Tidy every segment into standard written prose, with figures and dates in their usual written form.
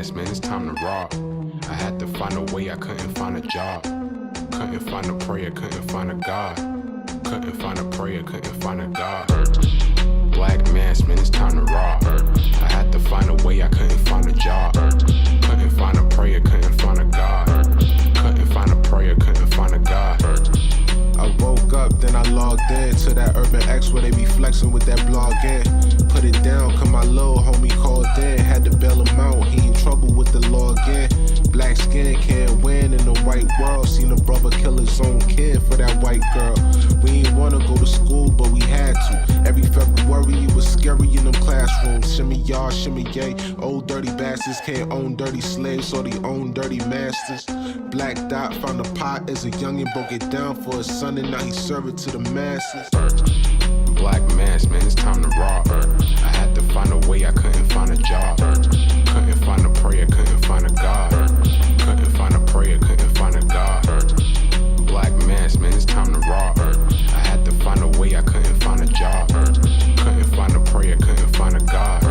mask, man, it's time to rob. I had to find a way, I couldn't find a job. Couldn't find a prayer, couldn't find a God. Couldn't find a prayer, couldn't find a God. Black mask, man, it's time to rob. I had to find a way, I couldn't find a job. Couldn't find a prayer, couldn't find a God. Couldn't find a prayer, couldn't find a God. I woke up, then I logged in to that Urban X where they be flexing with that blog in. Put it down, cause my little homie called in. Had to bail him out, he in trouble with the law again. Black skin can't win in the white world. Seen a brother kill his own kid for that white girl. We ain't wanna go to school, but we had to. Every February it was scary in them classrooms. Shimmy y'all, shimmy yay. Old dirty bastards can't own dirty slaves, so they own dirty masters. Black Dot found a pot as a youngin', broke it down for his son, and now he serve it to the masses. Black mask, man, it's time to rob. I had to find a way, I couldn't find a job. Couldn't find a prayer, couldn't find a God. Couldn't find a prayer, couldn't find a God. Black mask, man, it's time to rob. I had to find a way, I couldn't find a job. Couldn't find a prayer, couldn't find a God.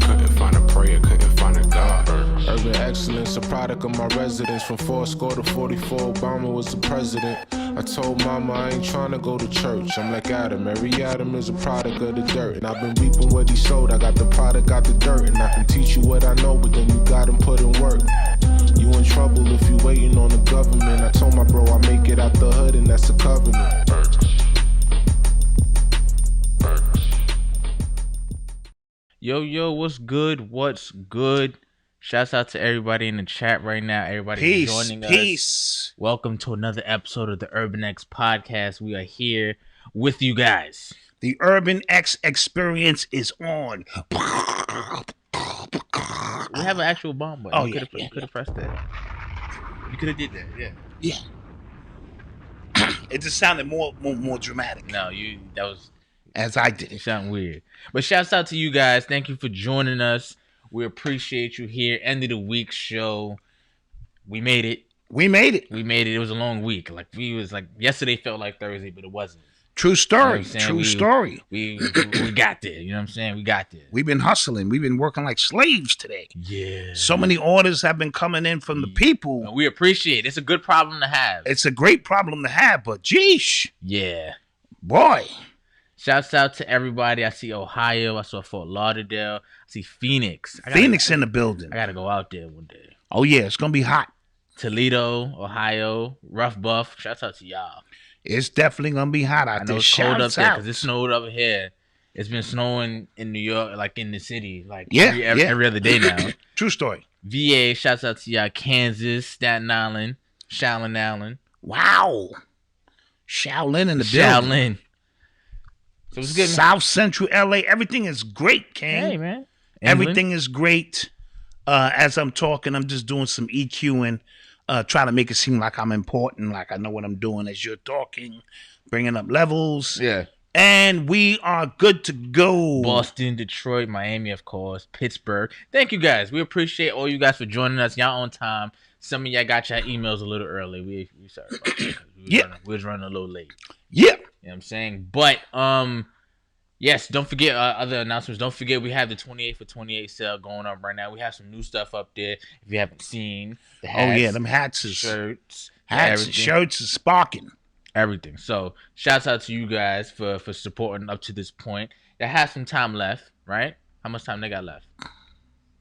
Couldn't find a prayer, couldn't find a God. Urban Excellence, a product of my residence. From 4 to 44, Obama was the president. I told mama I ain't trying to go to church. I'm like Adam, every Adam is a product of the dirt. And I've been reaping what he sowed. I got the product, got the dirt. And I can teach you what I know, but then you gotta put in work. You in trouble if you waiting on the government. I told my bro I make it out the hood, and that's a covenant. Yo, what's good? What's good? Shouts out to everybody in the chat right now. Everybody joining us. Peace. Welcome to another episode of the Urban X podcast. We are here with you guys. The Urban X experience is on. We have an actual bomb button. Oh, You yeah, could have pressed that. You could have did that. Yeah. It just sounded more dramatic. No, that was As I did it it. sounded weird. But shouts out to you guys. Thank you for joining us. We appreciate you here. End of the week show. We made it. We made it. It was a long week. Yesterday felt like Thursday, but it wasn't. True story. You know what I'm saying? True story. We got there. You know what I'm saying? We got there. We've been hustling. We've been working like slaves today. Yeah. So many orders have been coming in from the people. We appreciate it. It's a good problem to have. It's a great problem to have, but geesh. Yeah. Boy. Shouts out to everybody. I see Ohio. I saw Fort Lauderdale. I see Phoenix. Phoenix in the building. I got to go out there one day. Oh, yeah. It's going to be hot. Toledo, Ohio, Rough Buff. Shouts out to y'all. It's definitely going to be hot out I know there. it's cold up there out. because it snowed over here. It's been snowing in New York, like in the city, like Yeah, every other day now. True story. VA, shouts out to y'all. Kansas, Staten Island, Shaolin Island. Wow. Shaolin in the building. Shaolin. So it's good. South Central LA. Everything is great, King. Hey, man. Everything is great. As I'm talking, I'm just doing some EQing, trying to make it seem like I'm important, like I know what I'm doing as you're talking, bringing up levels. Yeah. And we are good to go. Boston, Detroit, Miami, of course, Pittsburgh. Thank you guys. We appreciate all you guys for joining us. Y'all on time. Some of y'all got your emails a little early. We sorry about that. We was running a little late. Yeah. You know what I'm saying? But yes, don't forget other announcements. Don't forget we have the 28 for 28 sale going on right now. We have some new stuff up there if you haven't seen. The hats, Oh yeah, them hats is shirts, hats and shirts is sparking. everything. So shouts out to you guys for supporting up to this point. They have some time left, right? How much time they got left?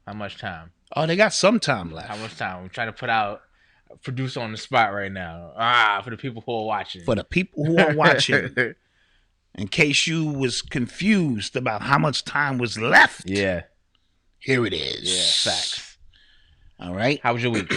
How much time? Oh, they got some time left. How much time? I'm trying to produce on the spot right now. For the people who are watching. For the people who are watching, in case you was confused about how much time was left. Yeah. Here it is. Yeah, facts. All right. How was your week?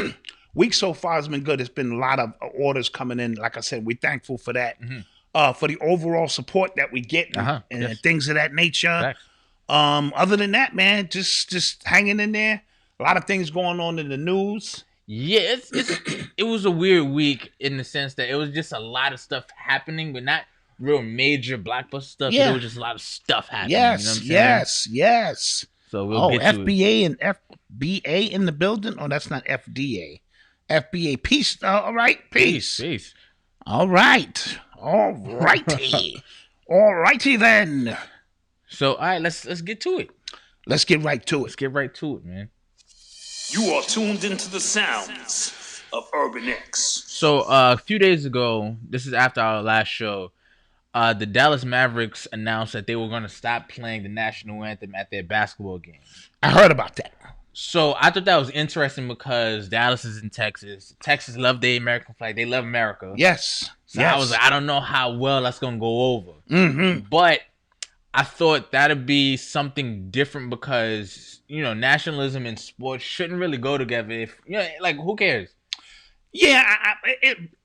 Week so far has been good. It's been a lot of orders coming in. Like I said, we're thankful for that. Mm-hmm. For the overall support that we get and things of that nature. Facts. Other than that, man, just hanging in there. A lot of things going on in the news. Yeah, it was a weird week in the sense that it was just a lot of stuff happening, but not real major blockbuster stuff. Yeah. There was just a lot of stuff happening. Yes, you know what I'm saying? yes. So we'll get to FBA and FBA in the building. Oh, that's not FDA. FBA. Peace. All right. Peace. Peace. All right. All righty. All righty then. So all right, let's get to it. Let's get right to it. Let's get right to it, man. You are tuned into the sounds of Urban X. So a few days ago, this is after our last show, the Dallas Mavericks announced that they were going to stop playing the national anthem at their basketball games. I heard about that. So I thought that was interesting because Dallas is in Texas. Texas love the American flag. They love America. Yes. So yes. I was like, I don't know how well that's going to go over. Mm-hmm. But I thought that'd be something different because, nationalism and sports shouldn't really go together. If, who cares? Yeah,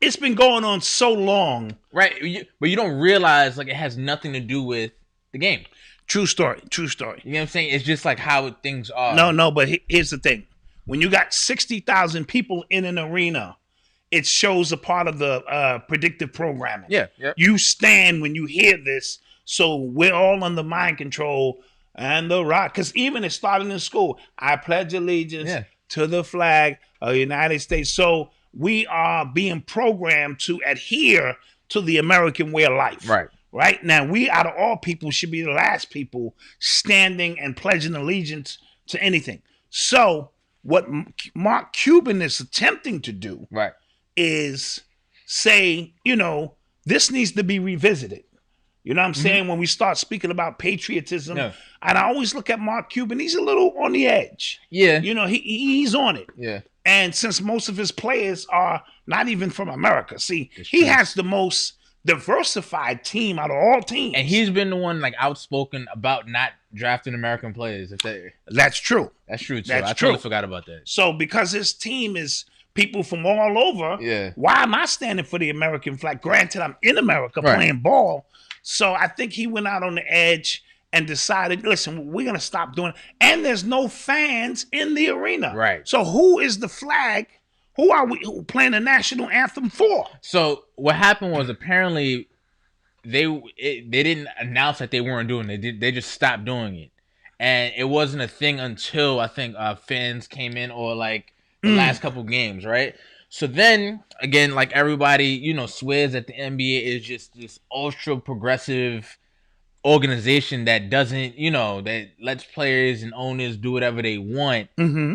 it's been going on so long. Right. But you don't realize, it has nothing to do with the game. True story. You know what I'm saying? It's just how things are. No, but here's the thing. When you got 60,000 people in an arena, it shows a part of the predictive programming. Yeah. You stand when you hear this, so we're all under mind control and the rock. Because even it started in school. I pledge allegiance to the flag of the United States. So we are being programmed to adhere to the American way of life. Right now, we out of all people should be the last people standing and pledging allegiance to anything. So what Mark Cuban is attempting to do is say, this needs to be revisited. You know what I'm saying? When we start speaking about patriotism, and I always look at Mark Cuban, he's a little on the edge. Yeah. He's on it. Yeah. And since most of his players are not even from America, he true. has the most diversified team out of all teams. And he's been the one outspoken about not drafting American players. That's true. That's true too. That's I true. totally forgot about that. So because his team is people from all over, why am I standing for the American flag? Granted, I'm in America playing ball. So I think he went out on the edge and decided, listen, we're going to stop doing it. And there's no fans in the arena. Right. So who is the flag? Who are we playing the national anthem for? So what happened was apparently they didn't announce that they weren't doing it. They just stopped doing it. And it wasn't a thing until I think fans came in or the last couple games, right? So then, again, everybody, swears that the NBA is just this ultra progressive organization that doesn't, that lets players and owners do whatever they want. Mm-hmm.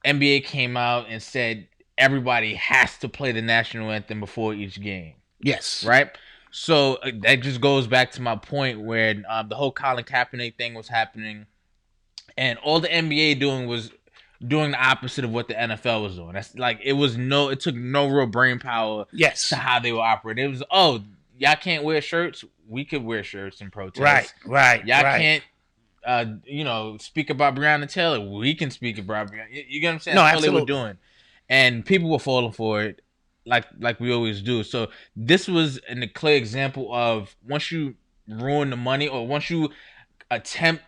NBA came out and said everybody has to play the national anthem before each game. Yes. Right? So that just goes back to my point where the whole Colin Kaepernick thing was happening and all the NBA was doing the opposite of what the NFL was doing. That's it took no real brain power to how they were operating. It was, y'all can't wear shirts. We could wear shirts and protest. Right. Y'all can't, speak about Breonna Taylor. We can speak about Breonna. You get what I'm saying? No, That's absolutely. what they were doing. And people were falling for it like we always do. So this was a clear example of once you ruin the money or once you attempt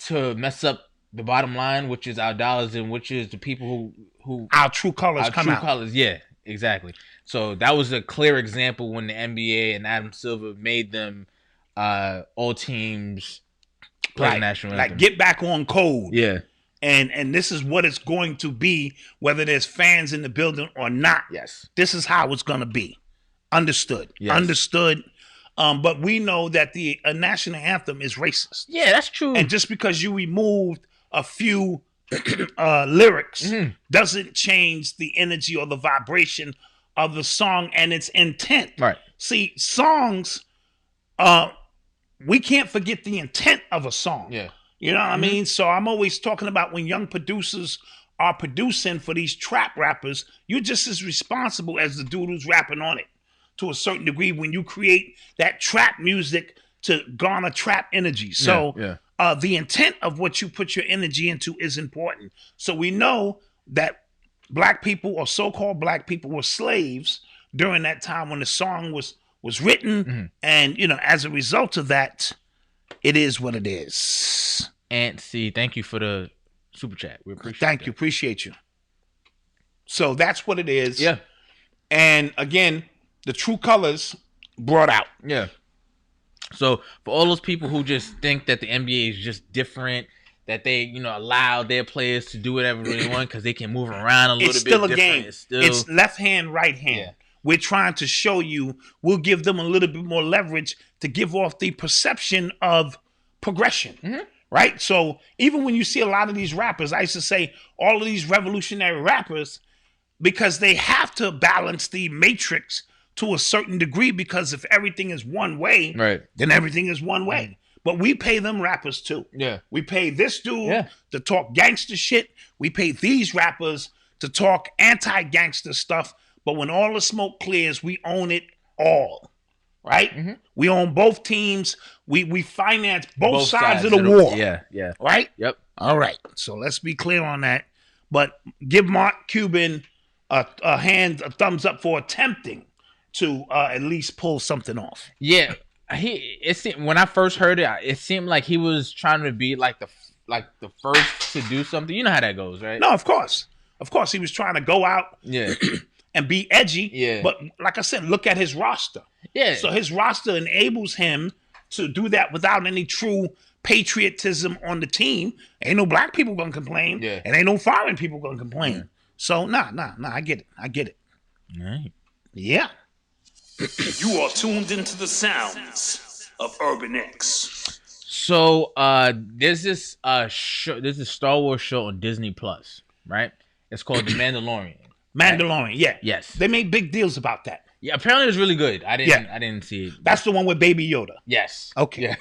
to mess up the bottom line, which is our dollars and which is the people who our true colors come out. Colors, yeah, exactly. So that was a clear example when the NBA and Adam Silver made them all teams play the national anthem. Get back on code. Yeah. And this is what it's going to be, whether there's fans in the building or not. Yes. This is how it's going to be. Understood. Yes. Understood. But we know that the national anthem is racist. Yeah, that's true. And just because you removed a few lyrics doesn't change the energy or the vibration of the song and its intent. Right. See, songs, we can't forget the intent of a song. Yeah. You know what I mean? So I'm always talking about when young producers are producing for these trap rappers, you're just as responsible as the dude who's rapping on it to a certain degree when you create that trap music to garner trap energy. So the intent of what you put your energy into is important. So we know that black people or so-called black people were slaves during that time when the song was written. And, as a result of that, it is what it is. Aunt C, thank you for the super chat. We appreciate Thank you. Appreciate you. So that's what it is. Yeah. And again, the true colors brought out. Yeah. So for all those people who just think that the NBA is just different, that they, allow their players to do whatever they want because they can move around a little bit. It's still a different. game. It's, it's left hand, right hand. Yeah. We're trying to show you, we'll give them a little bit more leverage to give off the perception of progression. right? So even when you see a lot of these rappers, I used to say all of these revolutionary rappers, because they have to balance the matrix to a certain degree, because if everything is one way, Right. then everything is one way. But we pay them rappers too. Yeah. We pay this dude to talk gangster shit. We pay these rappers to talk anti-gangster stuff. But when all the smoke clears, we own it all. Right? Mm-hmm. We own both teams. We finance both sides of the war. Yeah. Right? Yep. All right. So let's be clear on that. But give Mark Cuban a thumbs up for attempting to at least pull something off. Yeah. When I first heard it, it seemed like he was trying to be like the first to do something. You know how that goes, right? No, of course. Of course, he was trying to go out and be edgy. Yeah. But like I said, look at his roster. Yeah. So his roster enables him to do that without any true patriotism on the team. Ain't no black people gonna complain. Yeah. And ain't no foreign people gonna complain. Yeah. So nah, I get it. All right. Yeah. You are tuned into the sounds of Urban X. So there's this show, there's this Star Wars show on Disney Plus, right? It's called The Mandalorian. Mandalorian, yeah. Yes. They made big deals about that. Yeah, apparently it was really good. I didn't see it. That's the one with Baby Yoda. Yes. Okay. Yeah.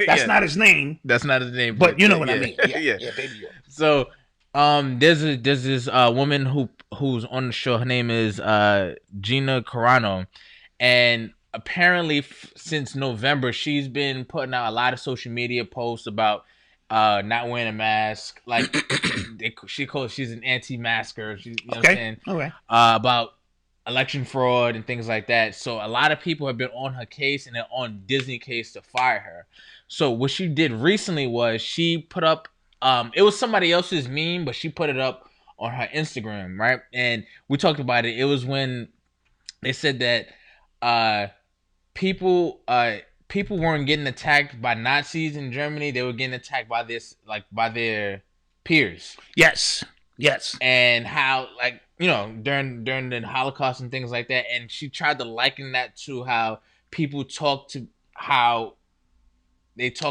That's not his name. That's not his name. But you know what I yeah. mean. Yeah, Baby Yoda. So there's this woman who's on the show. Her name is Gina Carano, and apparently since November she's been putting out a lot of social media posts about not wearing a mask. Like she's an anti-masker. You know what I'm saying? Okay. About election fraud and things like that. So a lot of people have been on her case and they're on Disney case to fire her. So what she did recently was she put up it was somebody else's meme, but she put it up on her Instagram, right? And we talked about it. It was when they said that people weren't getting attacked by Nazis in Germany. They were getting attacked by by their peers. Yes. And how, like, you know, during the Holocaust and things like that. And she tried to liken that to how people talk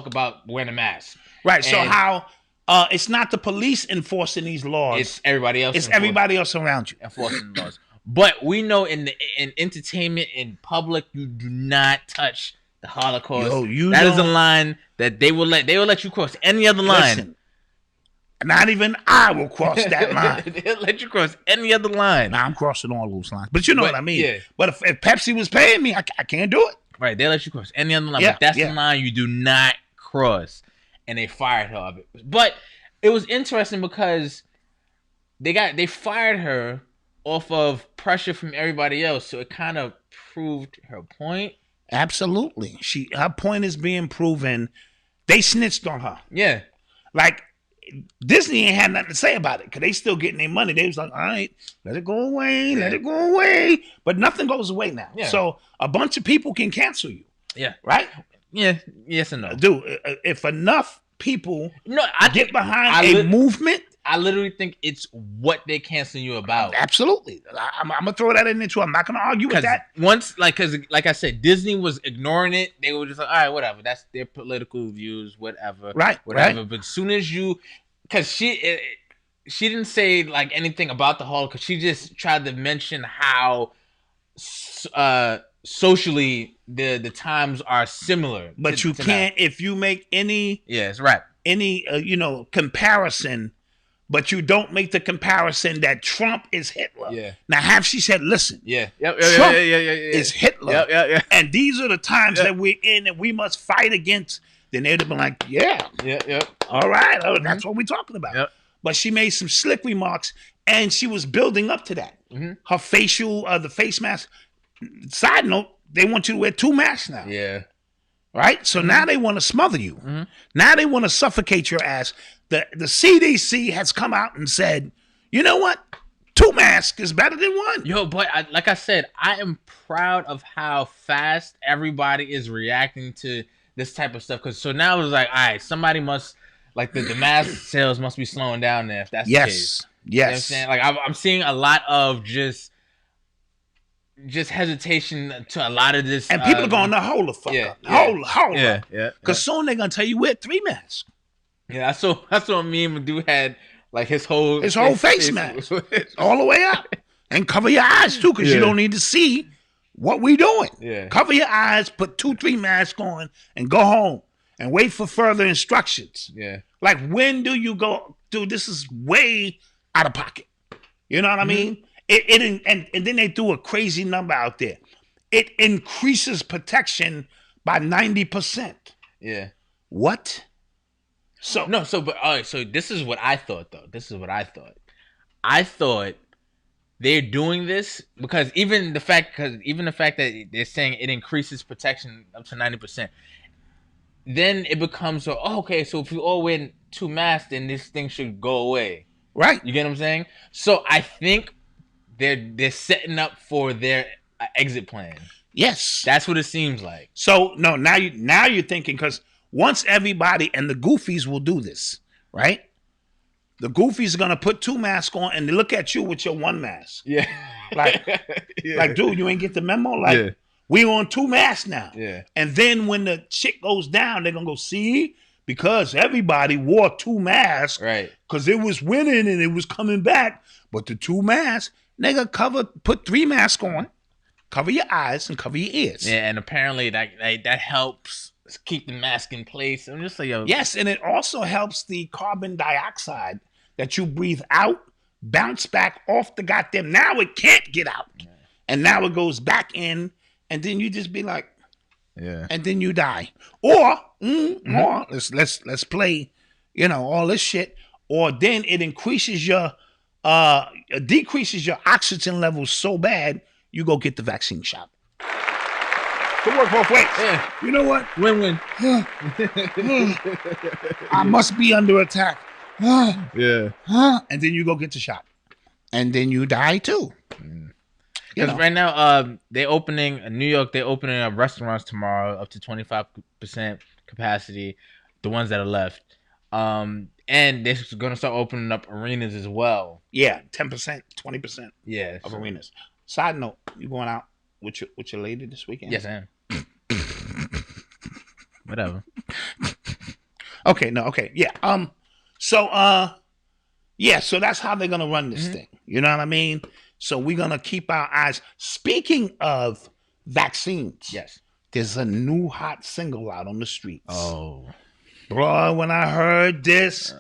about wearing a mask. Right. So how it's not the police enforcing these laws. It's everybody else. It's everybody else around you enforcing laws. But we know in entertainment, in public, you do not touch the Holocaust. That is a line that they will let you cross any other line. Listen, not even I will cross that line. They'll let you cross any other line. Nah, I'm crossing all those lines. But you know what I mean. Yeah. But if Pepsi was paying me, I can't do it. Right, they let you cross any other line. Yeah, but that's the line you do not cross. And they fired her of it. But it was interesting because they fired her off of pressure from everybody else. So it kind of proved her point. Absolutely. Her point is being proven. They snitched on her. Yeah. Like, Disney ain't had nothing to say about it because they still getting their money. They was like, all right, let it go away. But nothing goes away now. Yeah. So a bunch of people can cancel you. Yeah. Right? Yeah. Yes and no. Dude, if enough people I get behind a movement. I literally think it's what they're canceling you about. Absolutely. I'm going to throw that in there too. I'm not going to argue with that. Because like I said, Disney was ignoring it. They were just like, all right, whatever. That's their political views, whatever. Right. Whatever. Right. But as soon as because she didn't say like anything about the Holocaust. She just tried to mention how socially the times are similar. But you can't, if you make any. Yes, right. Any, comparison. But you don't make the comparison that Trump is Hitler. Yeah. Now, have she said, listen, Trump is Hitler. Yeah. And these are the times that we're in and we must fight against. Then they'd have been like, yeah. All right. Oh, that's what we're talking about. Yep. But she made some slick remarks and she was building up to that. Mm-hmm. Her facial, the face mask. Side note, they want you to wear 2 masks now. Yeah. Right? So now they want to smother you. Mm-hmm. Now they want to suffocate your ass. The CDC has come out and said, you know what? 2 masks is better than 1. Yo, but like I said, I am proud of how fast everybody is reacting to this type of stuff. So now it's like, all right, somebody must, like the mask sales must be slowing down there if that's the case. Yes. You know what I'm saying? Like I'm seeing a lot of just hesitation to a lot of this. And people are going to hold the fuck up. Hold Yeah. up. Because soon they're going to tell you wear 3 masks. Yeah, I saw a meme. A dude had like his whole face mask all the way up, and cover your eyes too, because you don't need to see what we doing. Yeah, cover your eyes, put 2-3 masks on, and go home and wait for further instructions. Yeah, like when do you go, dude? This is way out of pocket. You know what I mean? And then they threw a crazy number out there. It increases protection by 90%. Yeah. What? So this is what I thought though. I thought they're doing this because even the fact that they're saying it increases protection up to 90%, then it becomes okay. So if you all wear 2 masks, then this thing should go away, right? You get what I'm saying? So I think they're setting up for their exit plan. Yes, that's what it seems like. So no, now you're thinking, because once everybody, and the goofies will do this, right? The goofies are gonna put 2 masks on and they look at you with your 1 mask. Yeah. Like, like, dude, you ain't get the memo? Like, we on 2 masks now. Yeah. And then when the shit goes down, they're gonna go, see, because everybody wore 2 masks. Right. Because it was winning and it was coming back. But the 2 masks, nigga, put 3 masks on, cover your eyes and cover your ears. Yeah, and apparently that helps keep the mask in place. I'm just like, yo. Yes, and it also helps the carbon dioxide that you breathe out bounce back off the goddamn. Now it can't get out, and now it goes back in, and then you just be like, yeah, and then you die, or let's play, all this shit, or then it decreases your oxygen levels so bad you go get the vaccine shot. Could work both ways. Yeah. You know what? Win-win. I must be under attack. Yeah. And then you go get the shot. And then you die too. Because right now, in New York, they're opening up restaurants tomorrow up to 25% capacity, the ones that are left. And they're going to start opening up arenas as well. Yeah, 10%, 20% of arenas. Side note, you going out with your lady this weekend? Yes, I am. Whatever. Okay. Yeah. So that's how they're gonna run this thing. You know what I mean? So we're gonna keep our eyes. Speaking of vaccines, yes, there's a new hot single out on the streets. Oh, bro, when I heard this,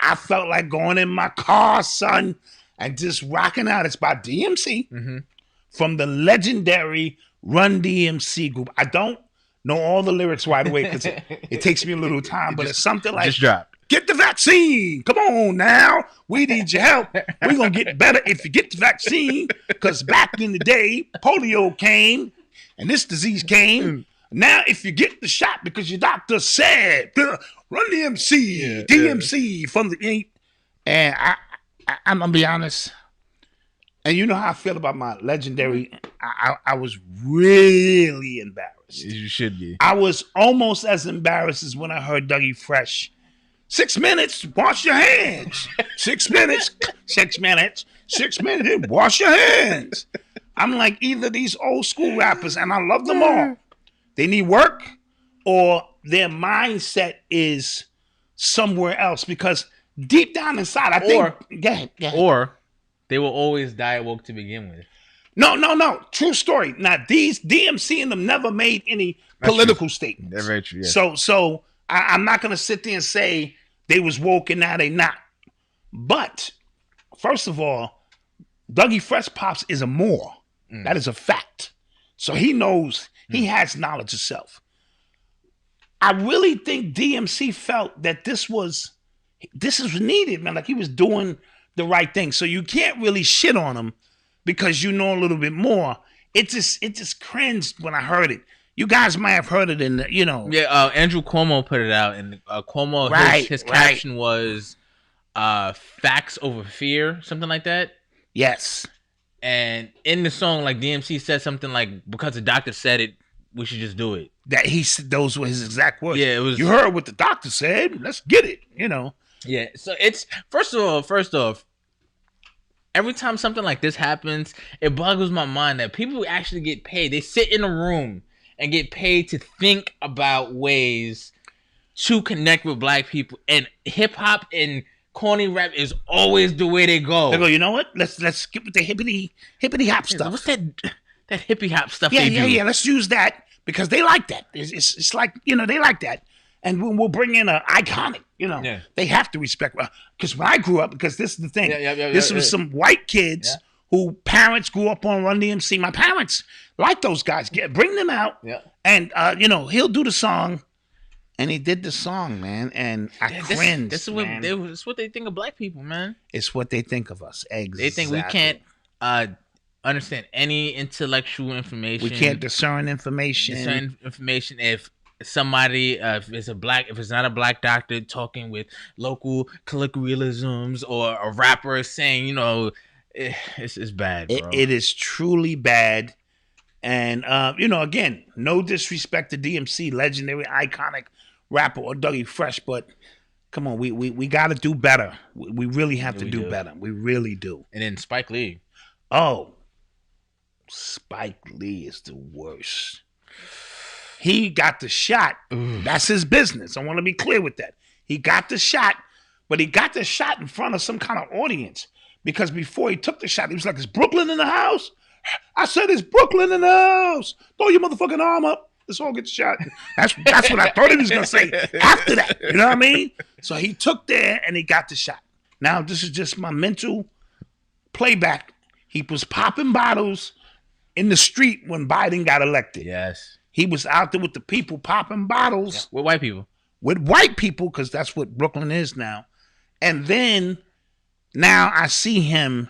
I felt like going in my car, son, and just rocking out. It's by DMC from the legendary Run DMC group. I don't know all the lyrics right away because it takes me a little time, but it's something like, just drop. Get the vaccine. Come on now. We need your help. We're going to get better if you get the vaccine, because back in the day, polio came and this disease came. Now, if you get the shot because your doctor said, Run DMC, DMC from the... And I'm going to be honest, and you know how I feel about my legendary... I was really embarrassed. You should be. I was almost as embarrassed as when I heard Dougie Fresh. 6 minutes, wash your hands. 6 minutes, 6 minutes, 6 minutes, wash your hands. I'm like, either these old school rappers, and I love them all, they need work, or their mindset is somewhere else, because deep down inside, I think... Go ahead. Or they will always die woke to begin with. No. True story. Now, these DMC and them never made any political statements. They're very true, yeah. So I'm not going to sit there and say they was woke and now they not. But, first of all, Dougie Fresh Pops is a Moor. That is a fact. So he knows, he has knowledge of self. I really think DMC felt that this was needed, man. Like, he was doing the right thing. So you can't really shit on him because you know a little bit more. It just cringed when I heard it. You guys might have heard it in the, Yeah, Andrew Cuomo put it out, and Cuomo, his caption was facts over fear, something like that. Yes. And in the song, like, DMC said something like, because the doctor said it, we should just do it. Those were his exact words. Yeah, it was. You heard what the doctor said. Let's get it. Yeah. So it's first off, every time something like this happens, it boggles my mind that people actually get paid. They sit in a room and get paid to think about ways to connect with black people, and hip hop and corny rap is always the way they go. They go, you know what? Let's skip with the hippity hop stuff. What's that hippie hop stuff Yeah, they do? yeah. Let's use that because they like that. It's like, you know, they like that. And we'll bring in an iconic, you know. Yeah. They have to respect. Because when I grew up, because this is the thing. This was some white kids who parents grew up on Run DMC. My parents like those guys. Bring them out. Yeah. And, you know, he'll do the song. And he did the song, man. And I cringed. This is what they think of black people, man. It's what they think of us. Exactly. They think we can't understand any intellectual information. We can't discern information. If somebody, if it's not a black doctor talking with local colloquialisms, or a rapper saying, you know, it's bad, bro. It is truly bad. And, you know, again, no disrespect to DMC, legendary, iconic rapper, or Dougie Fresh, but come on, we got to do better. We really have to do better. We really do. And then Spike Lee. Oh, Spike Lee is the worst. He got the shot. That's his business. I want to be clear with that. He got the shot, but he got the shot in front of some kind of audience, because before he took the shot, he was like, is Brooklyn in the house? I said, it's Brooklyn in the house. Throw your motherfucking arm up. Let's all get shot. That's what I thought he was going to say after that. You know what I mean? So he took there and he got the shot. Now, this is just my mental playback. He was popping bottles in the street when Biden got elected. Yes. He was out there with the people popping bottles. Yeah. With white people. With white people, because that's what Brooklyn is now. And then now I see him,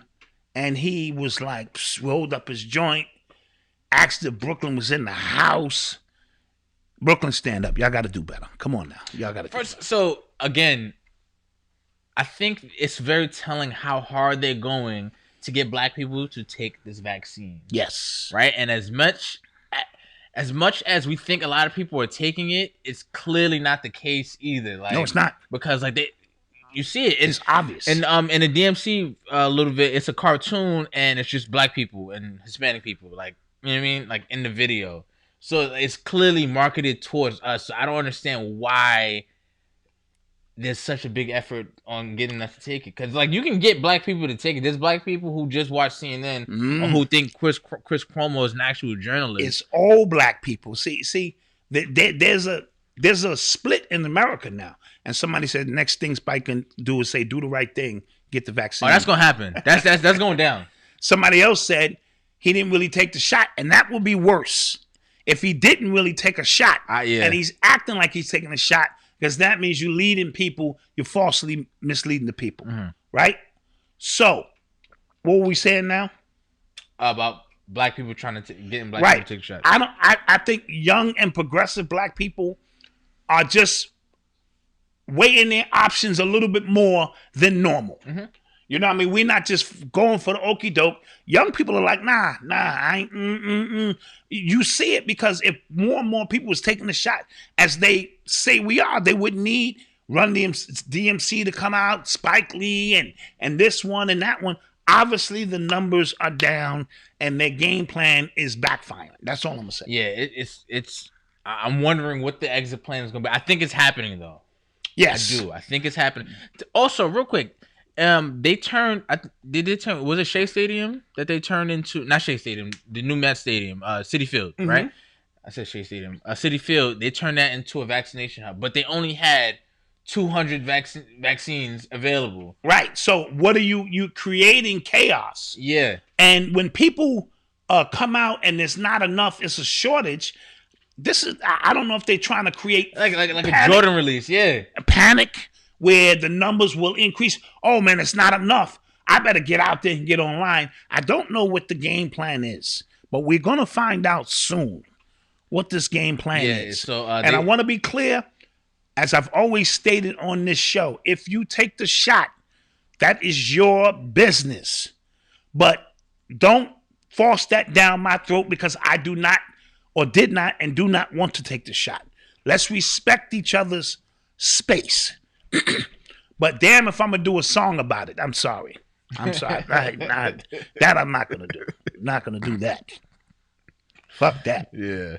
and he was like, rolled up his joint, asked if Brooklyn was in the house. Brooklyn, stand up. Y'all got to do better. Come on now. Y'all got to do better. So, again, I think it's very telling how hard they're going to get black people to take this vaccine. Yes. Right? And as much as we think a lot of people are taking it, it's clearly not the case either. Like, no, it's not. Because, like, you see it. It's obvious. And in the DMC a little bit, it's a cartoon, and it's just black people and Hispanic people, like, you know what I mean, like, in the video. So it's clearly marketed towards us. So I don't understand why there's such a big effort on getting us to take it. Because, like, you can get black people to take it. There's black people who just watch CNN or who think Chris Cuomo is an actual journalist. It's all black people. See, there's a split in America now. And somebody said the next thing Spike can do is say, do the right thing, get the vaccine. Oh, that's going to happen. That's going down. Somebody else said he didn't really take the shot, and that would be worse if he didn't really take a shot. And he's acting like he's taking a shot, because that means you're leading people, you're falsely misleading the people, right? So, what were we saying now? About black people trying to getting black people to take shots. I think young and progressive black people are just weighing their options a little bit more than normal. You know what I mean? We're not just going for the okie doke. Young people are like, nah, I ain't. You see it, because if more and more people was taking the shot, as they say we are, they wouldn't need Run DMC to come out, Spike Lee, and this one and that one. Obviously, the numbers are down, and their game plan is backfiring. That's all I'm gonna say. Yeah, it's. I'm wondering what the exit plan is gonna be. I think it's happening though. Yes, I do. I think it's happening. Also, real quick. They turned. Did they turn? Was it Shea Stadium that they turned into? Not Shea Stadium, the new Met Stadium, Citi Field, right? I said Shea Stadium, Citi Field. They turned that into a vaccination hub, but they only had 200 vaccines available. Right. So what are you creating chaos? Yeah. And when people come out and there's not enough, it's a shortage. This is. I don't know if they're trying to create like a Jordan release. Yeah. A panic where the numbers will increase. Oh, man, it's not enough. I better get out there and get online. I don't know what the game plan is, but we're going to find out soon what this game plan is. So, and I want to be clear, as I've always stated on this show, if you take the shot, that is your business. But don't force that down my throat, because I do not, or did not, and do not want to take the shot. Let's respect each other's space. But damn if I'm going to do a song about it. I'm sorry. That I'm not going to do. Not going to do that. Fuck that. Yeah.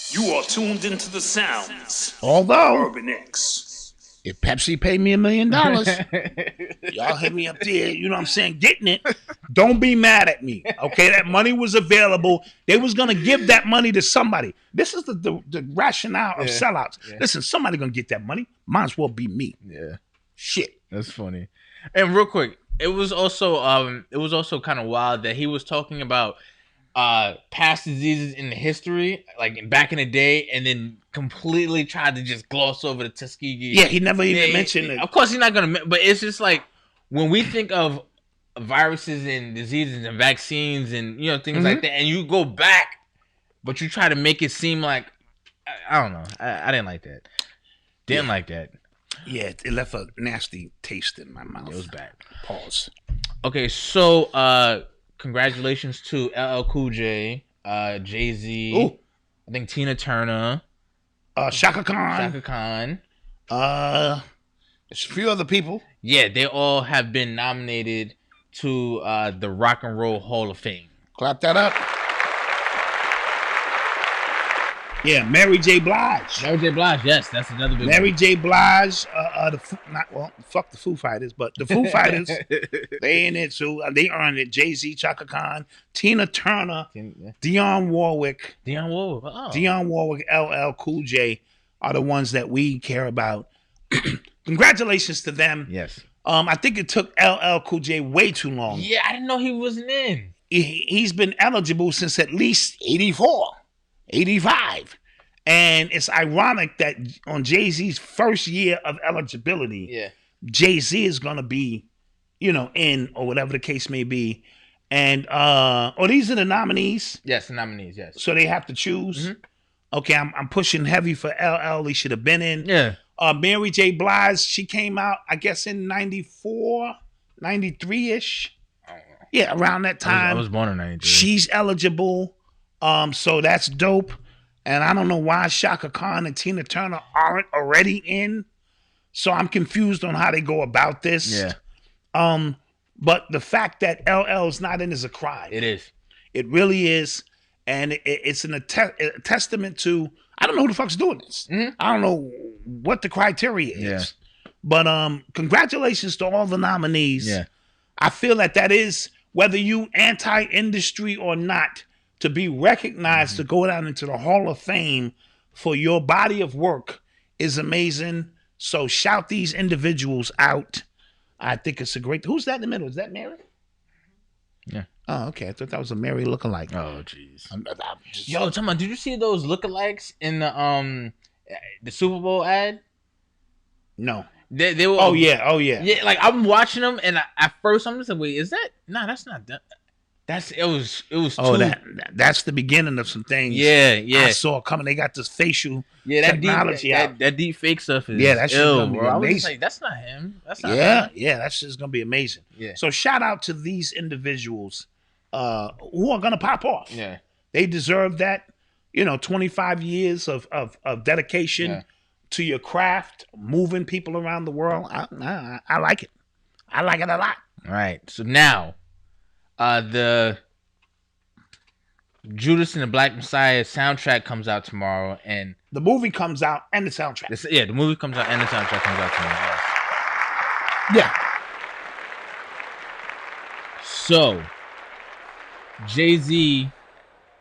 You are tuned into the sounds Although, Urban X. if Pepsi paid me $1 million, y'all hit me up there, you know what I'm saying, getting it. Don't be mad at me, okay? That money was available. They was going to give that money to somebody. This is the rationale of sellouts. Yeah. Listen, somebody going to get that money. Might as well be me. Yeah. Shit. That's funny. And real quick, it was also kind of wild that he was talking about past diseases in the history, like back in the day, and then completely tried to just gloss over the Tuskegee. Yeah, he never even mentioned it. Of course, he's not gonna. But it's just like when we think of viruses and diseases and vaccines and things like that, and you go back, but you try to make it seem like I don't know. I didn't like that. Didn't like that. Yeah, it left a nasty taste in my mouth. It was bad. Pause. Okay, so congratulations to LL Cool J, Jay-Z, I think Tina Turner, Shaka Khan. There's a few other people. Yeah, they all have been nominated to the Rock and Roll Hall of Fame. Clap that up. Yeah, Mary J. Blige. Mary J. Blige, yes, that's another big Mary one. J. Blige, fuck the Foo Fighters, but the Foo Fighters, they in it too. They earned it. Jay-Z, Chaka Khan, Tina Turner, Dionne Warwick, LL Cool J are the ones that we care about. Congratulations to them. Yes. I think it took LL Cool J way too long. Yeah, I didn't know he wasn't in. He's been eligible since at least 84. 85. And it's ironic that on Jay-Z's first year of eligibility, Jay-Z is going to be, in or whatever the case may be. And, these are the nominees? Yes, the nominees, yes. So they have to choose? Mm-hmm. Okay, I'm pushing heavy for LL. He should have been in. Yeah. Mary J. Blige, she came out, I guess, in 94, 93-ish. I don't know. Yeah, around that time. I was born in 93. She's eligible. So that's dope. And I don't know why Shaka Khan and Tina Turner aren't already in. So I'm confused on how they go about this. Yeah. But the fact that LL is not in is a crime. It is. It really is. And it's a testament to, I don't know who the fuck's doing this. Mm-hmm. I don't know what the criteria is. Yeah. But congratulations to all the nominees. Yeah. I feel that is, whether you anti-industry or not, to be recognized to go down into the Hall of Fame for your body of work is amazing. So shout these individuals out. I think it's a great... Who's that in the middle? Is that Mary? Yeah. Oh, okay. I thought that was a Mary lookalike. Oh, jeez. Yo, Tama, did you see those lookalikes in the Super Bowl ad? No. They were... Oh, yeah. Yeah, like I'm watching them, and at first I'm just like, wait, is that... No, that's not that. It was. That's the beginning of some things. Yeah. I saw coming. They got this facial technology out. That deep fake stuff is that's gonna be amazing. I was just like, that's not him. That's not him. Yeah, that's just gonna be amazing. Yeah. So shout out to these individuals who are gonna pop off. Yeah. They deserve that. 25 years of dedication to your craft, moving people around the world. I like it. I like it a lot. All right. So now. The Judas and the Black Messiah soundtrack comes out tomorrow, and the movie comes out and the soundtrack. The movie comes out and the soundtrack comes out tomorrow. Yeah. So Jay-Z,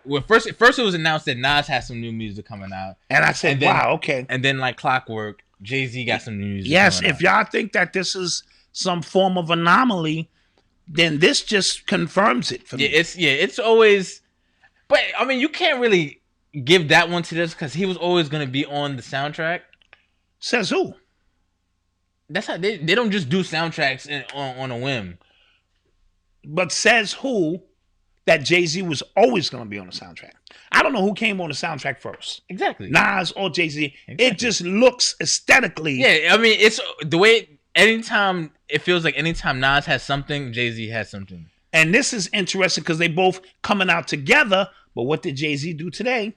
well, first it was announced that Nas has some new music coming out, and I said, "Wow, okay." And then, like clockwork, Jay-Z got some new music. Yes, if y'all think that this is some form of anomaly, then this just confirms it for me. It's always, but I mean, you can't really give that one to this because he was always going to be on the soundtrack. Says who? That's how they don't just do soundtracks on a whim. But says who that Jay-Z was always going to be on the soundtrack. I don't know who came on the soundtrack first. Exactly. Nas or Jay-Z. Exactly. It just looks aesthetically. Yeah, I mean, it's the way. It feels like anytime Nas has something, Jay-Z has something. And this is interesting because they both coming out together. But what did Jay-Z do today?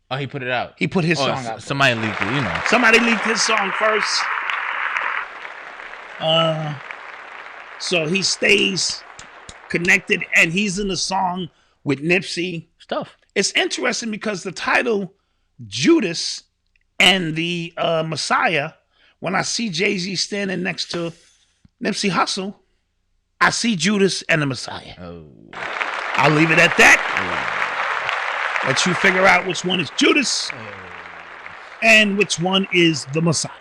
Oh, he put it out. He put his song out. Somebody leaked it, Somebody leaked his song first. So he stays connected, and he's in the song with Nipsey. Stuff. It's interesting because the title Judas and the Messiah, when I see Jay-Z standing next to Nipsey Hussle, I see Judas and the Messiah. Oh. I'll leave it at that. Let you figure out which one is Judas and which one is the Messiah.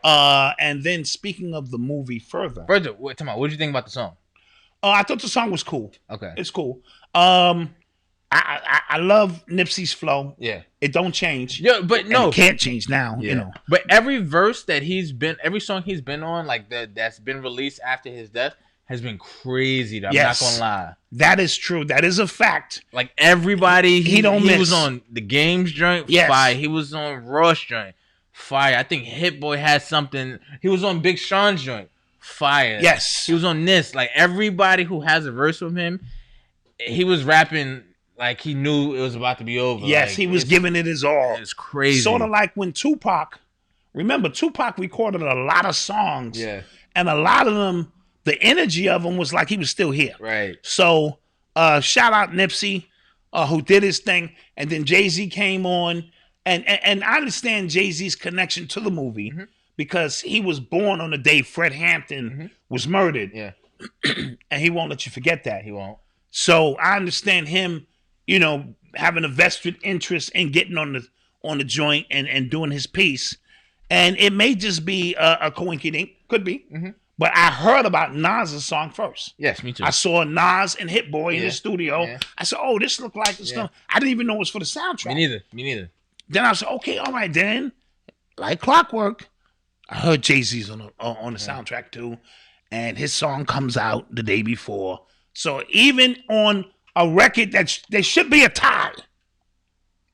And then speaking of the movie further. Wait, come on. What did you think about the song? I thought the song was cool. Okay. It's cool. I love Nipsey's flow. Yeah. It don't change. Yeah, but no. And it can't change now, Yeah. you know. But every verse that every song he's been on, like that's been released after his death, has been crazy. I'm not gonna lie. That is true. That is a fact. Like everybody, he miss. was on the Games joint, Yes. fire. He was on Ross joint, fire. I think Hit Boy had something. He was on Big Sean's joint, fire. Yes. He was on this. Like everybody who has a verse from him, he was rapping like he knew it was about to be over. Yes, like, he was giving it his all. It's crazy. Sort of like when Tupac recorded a lot of songs. Yeah. And a lot of them, the energy of them was like he was still here. Right. So shout out Nipsey, who did his thing. And then Jay-Z came on. And I understand Jay-Z's connection to the movie because he was born on the day Fred Hampton was murdered. Yeah. And he won't let you forget that. He won't. So I understand him, you know, having a vested interest in getting on the joint and doing his piece. And it may just be a coincidence. Could be. But I heard about Nas's song first. Yes, me too. I saw Nas and Hit Boy in the studio. Yeah. I said, oh, this looked like the stuff. I didn't even know it was for the soundtrack. Me neither. Then I said, okay, all right, then. Like clockwork, I heard Jay-Z's on the soundtrack too. And his song comes out the day before. So even on a record there should be a tie.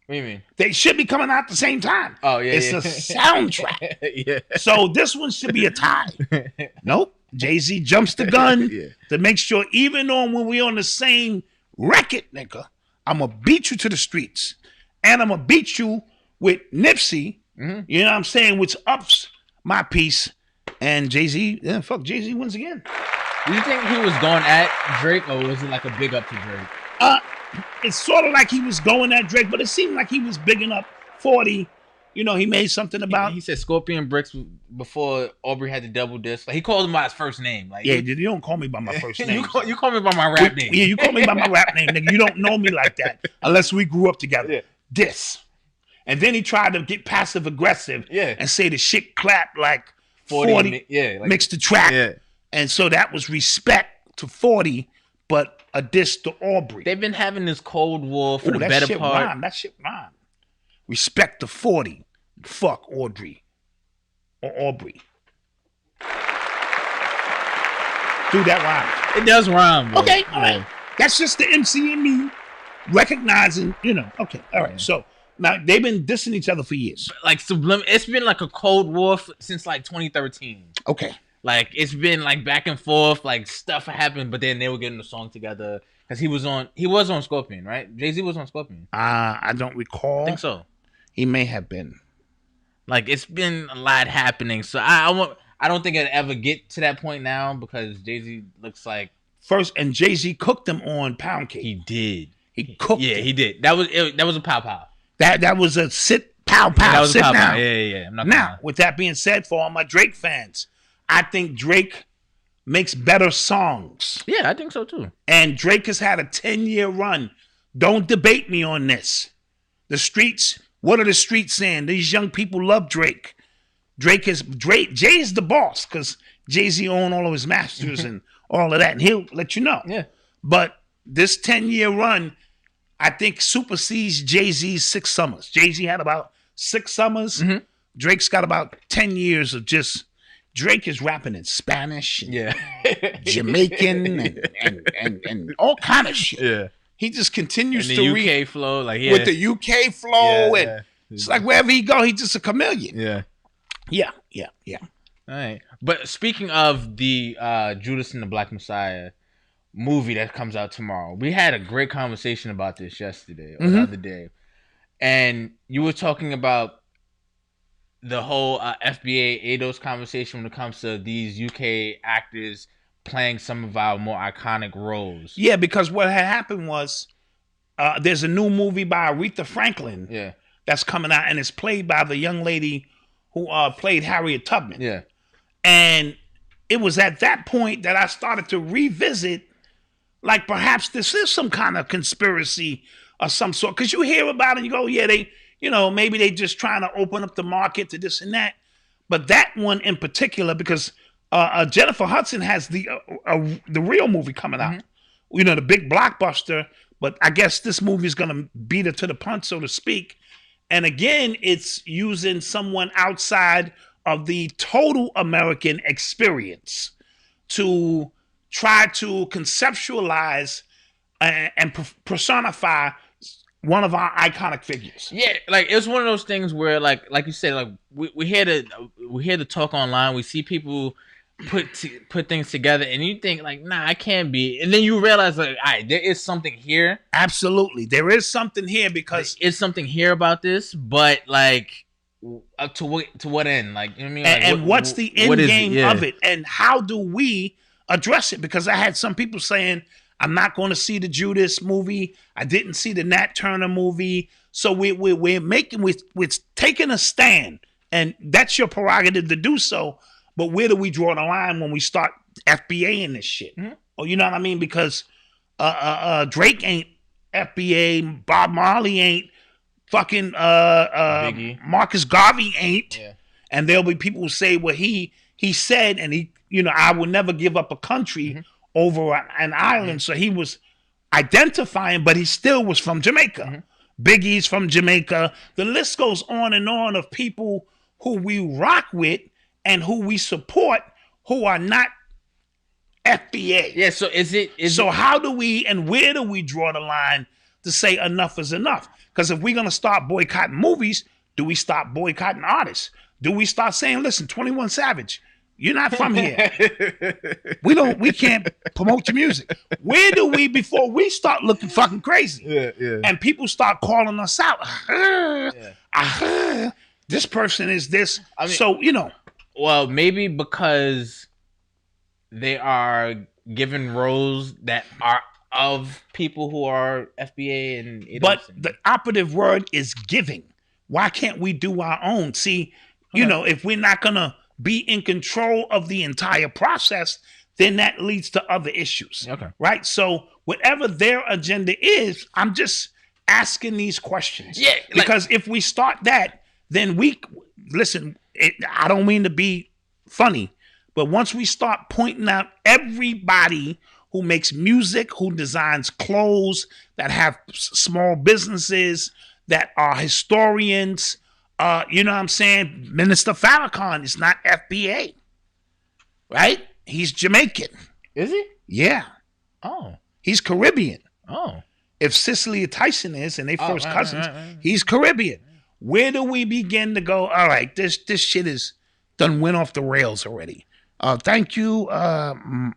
What do you mean? They should be coming out at the same time. Oh, yeah. It's a soundtrack. Yeah. So this one should be a tie. Nope. Jay-Z jumps the gun to make sure even on when we on the same record, nigga, I'm going to beat you to the streets. And I'm going to beat you with Nipsey, you know what I'm saying, which ups my piece. And Jay-Z, Jay-Z wins again. Do you think he was going at Drake, or was it like a big up to Drake? It's sort of like he was going at Drake, but it seemed like he was bigging up 40. You know, he made something about... He said Scorpion Bricks before Aubrey had the double disc. Like, he called him by his first name. Like, yeah, you don't call me by my first name. you call me by my rap name. Yeah, you call me by my rap name, nigga. You don't know me like that unless we grew up together. Yeah. This. And then he tried to get passive aggressive and say the shit clapped like 40 mixed the track. Yeah. And so that was respect to 40, but a diss to Aubrey. They've been having this Cold War for the that better shit part. Rhyme. That shit rhyme. Respect to 40. Fuck Audrey. Or Aubrey. Dude, that rhymes. It does rhyme, bro. Okay, all right. That's just the MC and me recognizing, you know. Okay, all right. So now they've been dissing each other for years. Like it's been like a Cold War since like 2013. Okay. Like it's been like back and forth, like stuff happened, but then they were getting the song together because he was on Scorpion, right? Jay-Z was on Scorpion. I don't recall. I think so. He may have been. Like it's been a lot happening, so I don't think it'll ever get to that point now because Jay-Z looks like first, and Jay-Z cooked them on Pound Cake. He did. He cooked. Yeah, them. he did. That was a pow. That was a sit pow. That was sit a pow. down. Yeah. I'm not now, with that being said, for all my Drake fans, I think Drake makes better songs. Yeah, I think so too. And Drake has had a 10-year run. Don't debate me on this. The streets, what are the streets saying? These young people love Drake. Jay's the boss because Jay-Z own all of his masters and all of that, and he'll let you know. Yeah. But this 10-year run, I think supersedes Jay-Z's 6 summers. Jay-Z had about 6 summers. Mm-hmm. Drake's got about 10 years of just... Drake is rapping in Spanish, Jamaican, and all kind of shit. Yeah, he just continues and to the UK flow, like with the UK flow, and it's like wherever he go, he's just a chameleon. Yeah. All right, but speaking of the Judas and the Black Messiah movie that comes out tomorrow, we had a great conversation about this yesterday or the other day, and you were talking about the whole FBA ADOS conversation when it comes to these UK actors playing some of our more iconic roles. Yeah, because what had happened was there's a new movie by Aretha Franklin that's coming out, and it's played by the young lady who played Harriet Tubman. Yeah. And it was at that point that I started to revisit, like, perhaps this is some kind of conspiracy of some sort. Because you hear about it and you go, yeah, they, maybe they just trying to open up the market to this and that. But that one in particular, because Jennifer Hudson has the real movie coming out. The big blockbuster. But I guess this movie is going to beat her to the punch, so to speak. And again, it's using someone outside of the total American experience to try to conceptualize and personify one of our iconic figures. Yeah, like it's one of those things where, like you said, like we hear the talk online. We see people put things together, and you think like, nah, I can't be. And then you realize like, all right, there is something here. Absolutely, there is something here because there is something here about this, but like, up to what end? Like, you know what I mean? Like, and what's the end game of it, and how do we address it? Because I had some people saying, I'm not going to see the Judas movie. I didn't see the Nat Turner movie. So we're taking a stand, and that's your prerogative to do so. But where do we draw the line when we start FBA in this shit? Or you know what I mean? Because Drake ain't FBA, Bob Marley ain't, fucking Marcus Garvey ain't. Yeah. And there'll be people who say, well, he said, and he, I will never give up a country over an island. So he was identifying, but he still was from Jamaica. Biggie's from Jamaica. The list goes on and on of people who we rock with and who we support who are not FBA. Yeah, so so how do we and where do we draw the line to say enough is enough? Because if we're going to start boycotting movies, do we stop boycotting artists? Do we start saying, listen, 21 Savage, you're not from here. We can't promote your music. Where do we, before we start looking fucking crazy? Yeah. And people start calling us out. I heard this person is this. I mean, so, Well, maybe because they are given roles that are of people who are FBA and but the operative word is giving. Why can't we do our own? See, if we're not gonna be in control of the entire process, then that leads to other issues. Okay. Right? So whatever their agenda is, I'm just asking these questions. Yeah. Because if we start that, then I don't mean to be funny, but once we start pointing out everybody who makes music, who designs clothes, that have small businesses, that are historians, you know what I'm saying? Minister Farrakhan is not FBA, right? He's Jamaican. Is he? Yeah. Oh. He's Caribbean. Oh. If Cicely Tyson is, and they first cousins, he's Caribbean. Where do we begin to go, all right, this shit is done went off the rails already. Thank you,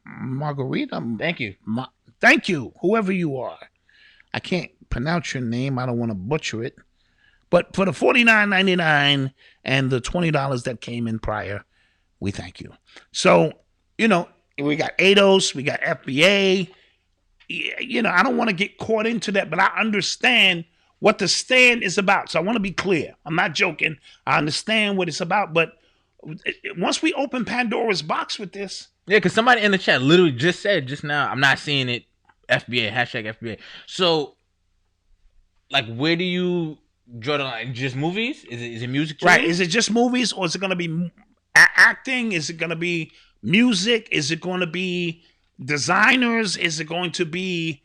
Margarita. Thank you. Thank you, whoever you are. I can't pronounce your name. I don't want to butcher it. But for the $49.99 and the $20 that came in prior, we thank you. So, we got ADOS, we got FBA. I don't want to get caught into that, but I understand what the stand is about. So I want to be clear. I'm not joking. I understand what it's about, but once we open Pandora's box with this. Yeah, because somebody in the chat literally just said just now, I'm not seeing it, FBA, #FBA. So, like, where do you draw the line? Just movies? Is it music too? Right. Is it just movies, or is it going to be acting? Is it going to be music? Is it going to be designers? Is it going to be...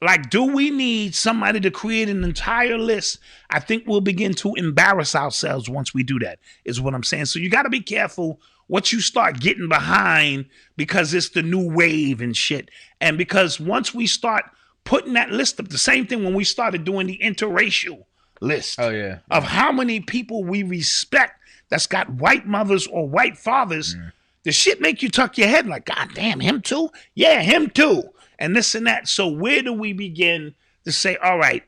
Like, do we need somebody to create an entire list? I think we'll begin to embarrass ourselves once we do that, is what I'm saying. So you got to be careful what you start getting behind, because it's the new wave and shit. And because once we start putting that list up, the same thing when we started doing the interracial list of how many people we respect that's got white mothers or white fathers, the shit make you tuck your head like, God damn, him too? Yeah, him too. And this and that. So where do we begin to say, all right,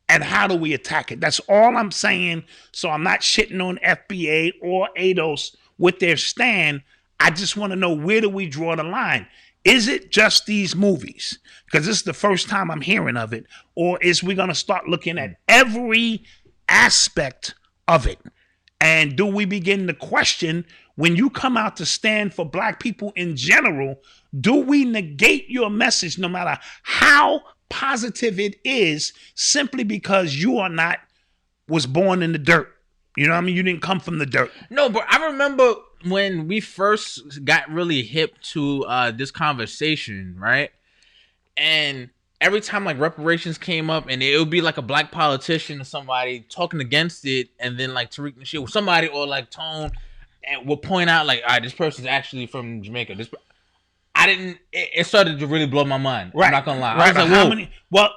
and how do we attack it? That's all I'm saying. So I'm not shitting on FBA or ADOS with their stand. I just want to know, where do we draw the line? Is it just these movies? Because this is the first time I'm hearing of it. Or is we going to start looking at every aspect of it? And do we begin to question, when you come out to stand for black people in general, do we negate your message no matter how positive it is, simply because you are not, was born in the dirt? You know what I mean? You didn't come from the dirt. No, but I remember when we first got really hip to this conversation, right? And every time like reparations came up, and it would be like a black politician or somebody talking against it, and then like Tariq Nasheed, somebody, or like Tone, and will point out like, all right, this person's actually from Jamaica. It started to really blow my mind. Right. I'm not gonna lie. Right. I was like, whoa. Well,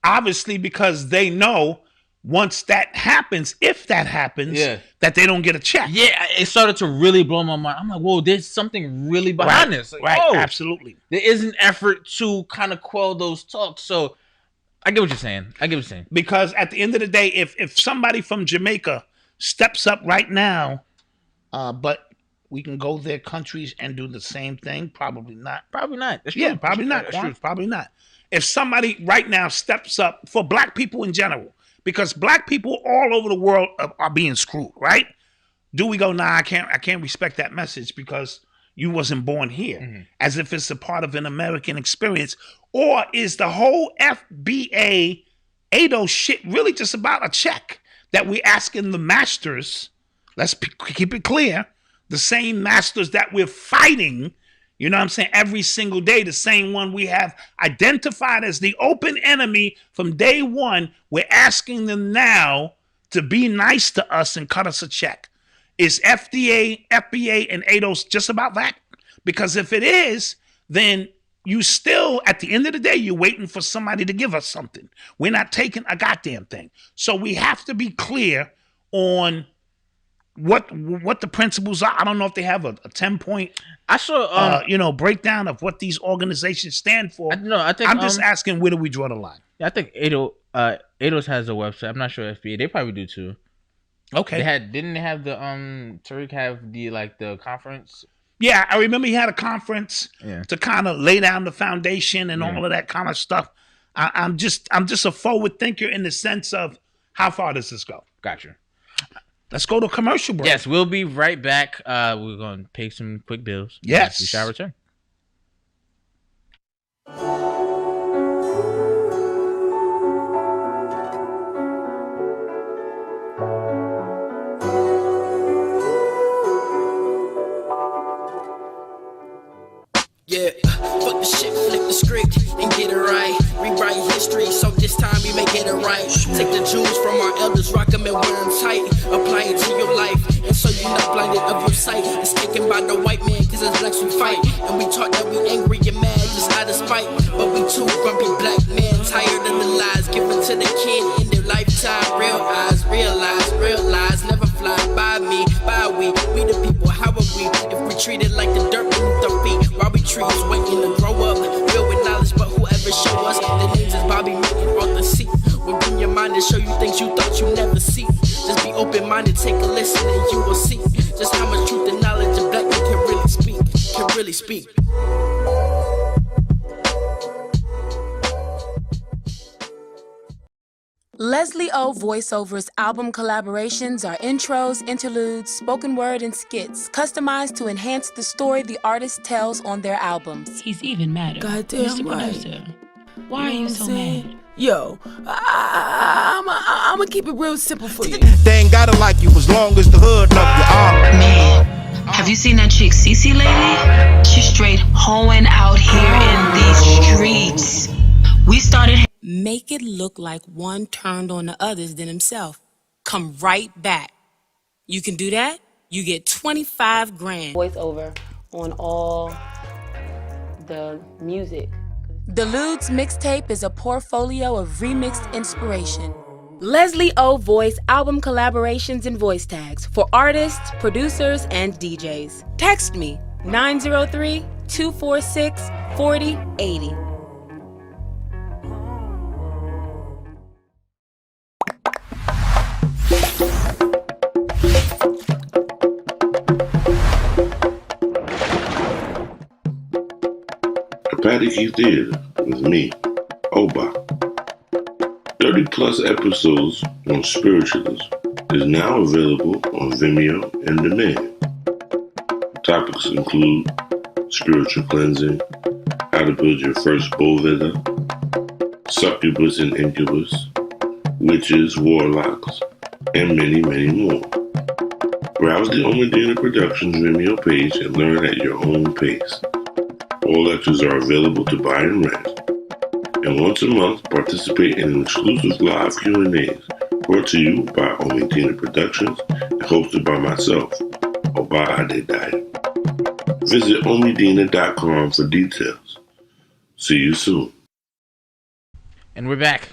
obviously, because they know once that happens, if that happens, that they don't get a check. Yeah, it started to really blow my mind. I'm like, whoa, there's something really behind this. Like, right, whoa, absolutely. There is an effort to kind of quell those talks. So I get what you're saying. Because at the end of the day, if somebody from Jamaica steps up right now, but we can go their countries and do the same thing, probably not. Probably not. Yeah, probably not. Probably not. If somebody right now steps up for black people in general, because black people all over the world are being screwed, right? Do we go, nah, I can't respect that message because you wasn't born here, as if it's a part of an American experience? Or is the whole FBA ADO shit really just about a check that we asking the masters? Let's keep it clear. The same masters that we're fighting, you know what I'm saying, every single day, the same one we have identified as the open enemy from day one, we're asking them now to be nice to us and cut us a check. Is FBA, and ADOS just about that? Because if it is, then you still, at the end of the day, you're waiting for somebody to give us something. We're not taking a goddamn thing. So we have to be clear on what the principles are. I don't know if they have a 10-point breakdown of what these organizations stand for. I think I'm just asking, where do we draw the line? Yeah, I think ADOS has a website. I'm not sure FBA. They probably do too. Okay. Didn't they have the Tariq have the conference? Yeah, I remember he had a conference to kind of lay down the foundation and all of that kind of stuff. I'm just a forward thinker in the sense of, how far does this go? Gotcha. Let's go to commercial break. Yes, we'll be right back. We're going to pay some quick bills. Yes. We shall return. Yeah, fuck the shit, flip the script and get it right. Rewrite history, so this time we may get it right. Take the jewels from our elders, rock them and wear them tight. Apply it to your life, and so you're not blinded of your sight. It's taken by the white man, cause it's blacks we fight. And we taught that we angry and mad, just out of spite. But we too grumpy black men, tired of the lies given to the kid in their lifetime. Real eyes, realize, never fly by me, by we the people, how are we? If we treat it like the dirt beneath our feet, why we trees waiting to grow up, filled with knowledge, but whoever show us, the names is Bobby making all the seat. We'll bring your mind and show you things you thought you never see. Just be open-minded, take a listen and you will see just how much truth and knowledge a black man can really speak. Leslie O Voiceover's album collaborations are intros, interludes, spoken word, and skits customized to enhance the story the artist tells on their albums. He's even madder. Goddamn Mr. right. Producer, why are you so mad? Yo, I'ma keep it real simple for you. They ain't gotta like you as long as the hood love you. Man, have you seen that chick Cece lately? She's straight hoeing out here in these streets. We started... Make it look like one turned on the others than himself. Come right back. You can do that, you get 25 grand. Voiceover on all the music. The Ludes mixtape is a portfolio of remixed inspiration. Leslie O Voice album collaborations and voice tags for artists, producers, and DJs. Text me 903-246-4080. Patty Keith Theater with me, Oba. 30 40+ episodes on spiritualism is now available on Vimeo and demand. Topics include spiritual cleansing, how to build your first Boveda, succubus and incubus, witches, warlocks, and many, many more. Browse the OMIDINA Productions Vimeo page and learn at your own pace. All lectures are available to buy and rent. And once a month, participate in exclusive live Q&As brought to you by OMIDINA Productions and hosted by myself, Oba Adedayo. Visit omidina.com for details. See you soon. And we're back.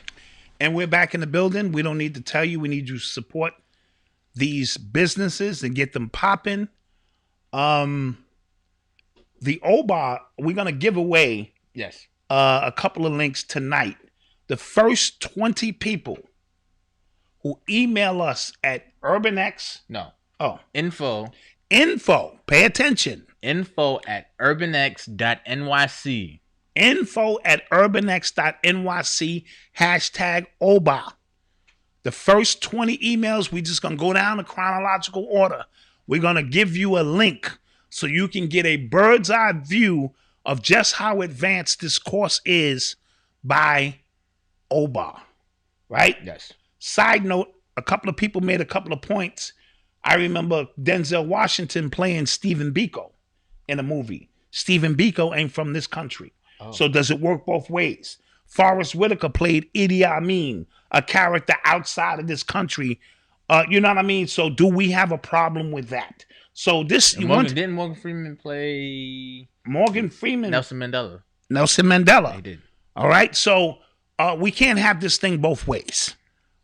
And we're back in the building. We don't need to tell you. We need you to support these businesses and get them popping. The Oba, we're going to give away a couple of links tonight. The first 20 people who email us at UrbanX. Info. Pay attention. Info at urbanx.nyc. Info at urbanx.nyc. Hashtag Oba. The first 20 emails, we just going to go down the chronological order. We're going to give you a link so you can get a bird's eye view of just how advanced this course is by Oba. Right? Yes. Side note, a couple of people made a couple of points. I remember Denzel Washington playing Stephen Biko in a movie. Stephen Biko ain't from this country. So does it work both ways? Forrest Whitaker played Idi Amin, a character outside of this country. You know what I mean? So do we have a problem with that? So this... Didn't Morgan Freeman play... Morgan Freeman... Nelson Mandela. Nelson Mandela. He did. All right? So we can't have this thing both ways.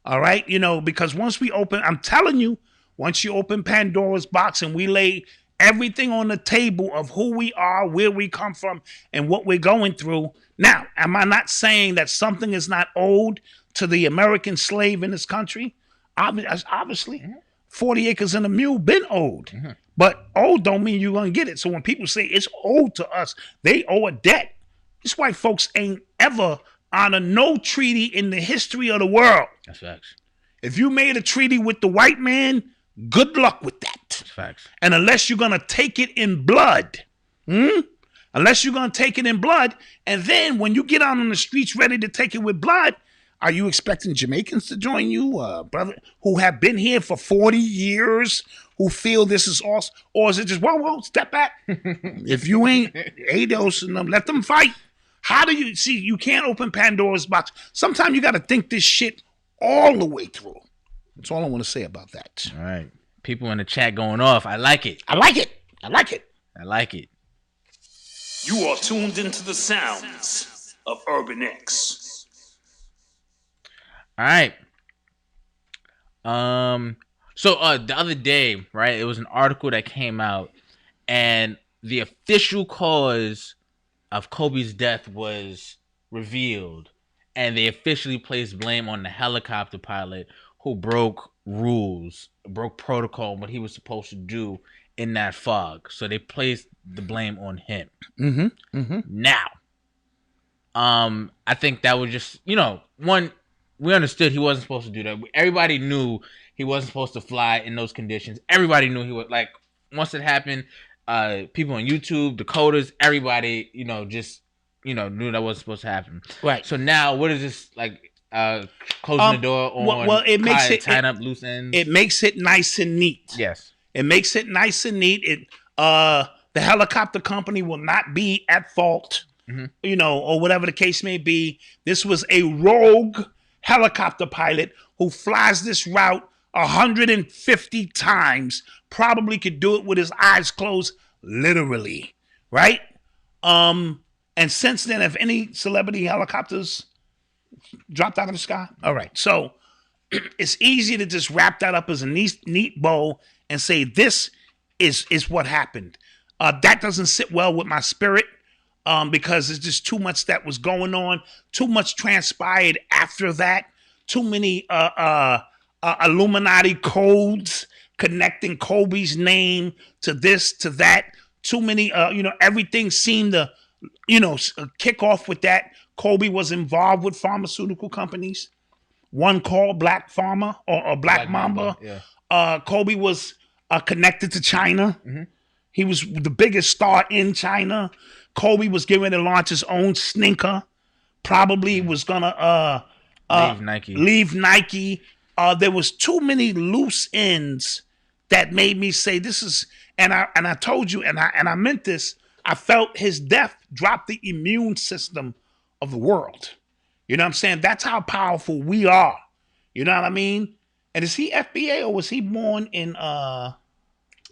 All right? You know, because once we open... I'm telling you, once you open Pandora's box and we lay everything on the table of who we are, where we come from, and what we're going through. Now, am I not saying that something is not owed to the American slave in this country? Obviously. 40 acres and a mule been owed. But owed don't mean you're going to get it. So when people say it's owed to us, they owe a debt. These white folks ain't ever honored no treaty in the history of the world. That's facts. If you made a treaty with the white man, good luck with that. That's facts. And unless you're going to take it in blood, unless you're going to take it in blood, and then when you get out on the streets ready to take it with blood, are you expecting Jamaicans to join you, brother, who have been here for 40 years, who feel this is awesome? Or is it just, whoa, step back. If you ain't ADOS and them, let them fight. How do you, see, you can't open Pandora's box. Sometimes you got to think this shit all the way through. That's all I want to say about that. All right. People in the chat going off. I like it. I like it. I like it. I like it. You are tuned into the sounds of Urban X. All right. So the other day, right, it was an article that came out, and the official cause of Kobe's death was revealed, and they officially placed blame on the helicopter pilot who broke rules, broke protocol, what he was supposed to do in that fog. So they placed the blame on him. Now, I think that was just, one, we understood he wasn't supposed to do that. Everybody knew he wasn't supposed to fly in those conditions. Everybody knew he was, like, once it happened, people on YouTube, the coders, everybody, knew that wasn't supposed to happen. Right. So now, what is this, like, closing the door on it makes it tying up loose ends? It makes it nice and neat. Yes. It makes it nice and neat. The helicopter company will not be at fault, or whatever the case may be. This was a rogue helicopter pilot who flies this route 150 times, probably could do it with his eyes closed, literally, right? And since then, have any celebrity helicopters dropped out of the sky? All right, so it's easy to just wrap that up as a neat bow and say this is what happened. That doesn't sit well with my spirit because it's just too much that was going on, too much transpired after that, too many Illuminati codes connecting Kobe's name to this, to that, too many, everything seemed to, kick off with that. Kobe was involved with pharmaceutical companies. One Called Black Farmer or Black Mamba. Yeah. Kobe was connected to China. Mm-hmm. He was the biggest star in China. Kobe was getting ready to launch his own sneaker. Probably was gonna leave Nike. There was too many loose ends that made me say this is. And I told you, and I meant this. I felt his death dropped the immune system of the world. You know what I'm saying? That's how powerful we are. You know what I mean? And is he FBA or was he born in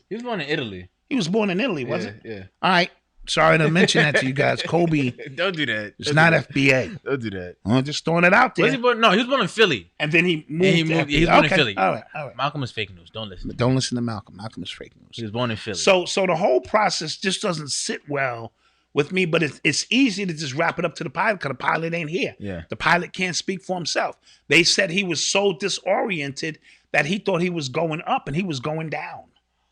He was born in Italy. He was born in Italy, was it? Yeah. All right. Sorry to mention that to you guys. Kobe. Don't do that. It's not FBA. Don't do that. I'm just throwing it out there. Was he born? No, he was born in Philly. And then he moved. He was born in Philly. All right. Malcolm is fake news. Don't listen. Don't listen to Malcolm. Malcolm is fake news. He was born in Philly. So the whole process just doesn't sit well with me, but it's easy to just wrap it up to the pilot because the pilot ain't here. Yeah. The pilot can't speak for himself. They said he was so disoriented that he thought he was going up and he was going down.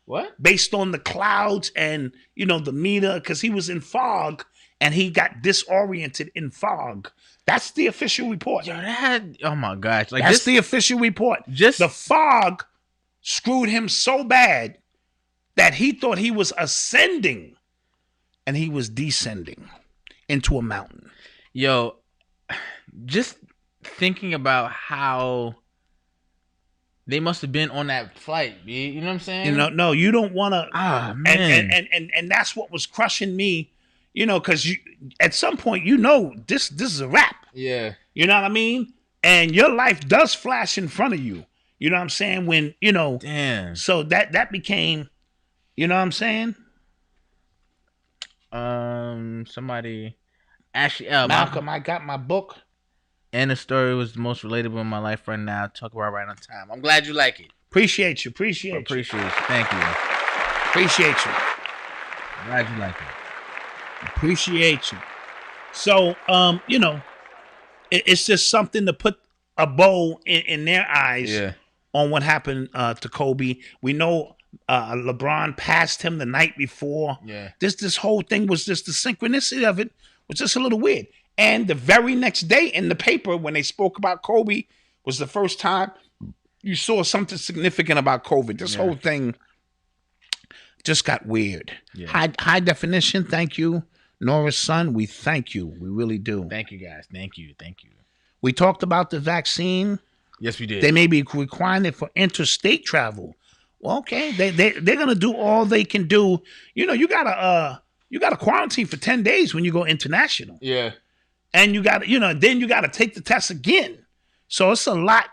What? Based on the clouds and, the meter, because he was in fog and he got disoriented in fog. That's the official report. Yo, oh my gosh. That's the official report. The fog screwed him so bad that he thought he was ascending and he was descending into a mountain. Yo, just thinking about how they must have been on that flight, you know what I'm saying? No, you don't want to. Man. And that's what was crushing me, because at some point, this is a wrap. Yeah. You know what I mean? And your life does flash in front of you. You know what I'm saying? When, Damn. So that became, you know what I'm saying? Somebody, actually, Malcolm, I got my book. And the story was the most relatable in my life right now. Talk about right on time. I'm glad you like it. Appreciate you. Appreciate you. Thank you. Appreciate you. Glad you like it. Appreciate you. So, it's just something to put a bow in their eyes on what happened to Kobe. We know LeBron passed him the night before. Yeah. This whole thing was just the synchronicity of it was just a little weird. And the very next day in the paper, when they spoke about Kobe, was the first time you saw something significant about COVID. This whole thing just got weird. Yeah. High definition. Thank you, Nora's son. We thank you. We really do. Thank you, guys. Thank you. We talked about the vaccine. Yes, we did. They may be requiring it for interstate travel. Well, okay, they're gonna do all they can do. You gotta quarantine for 10 days when you go international. Yeah. And you got to, then you got to take the test again. So it's a lot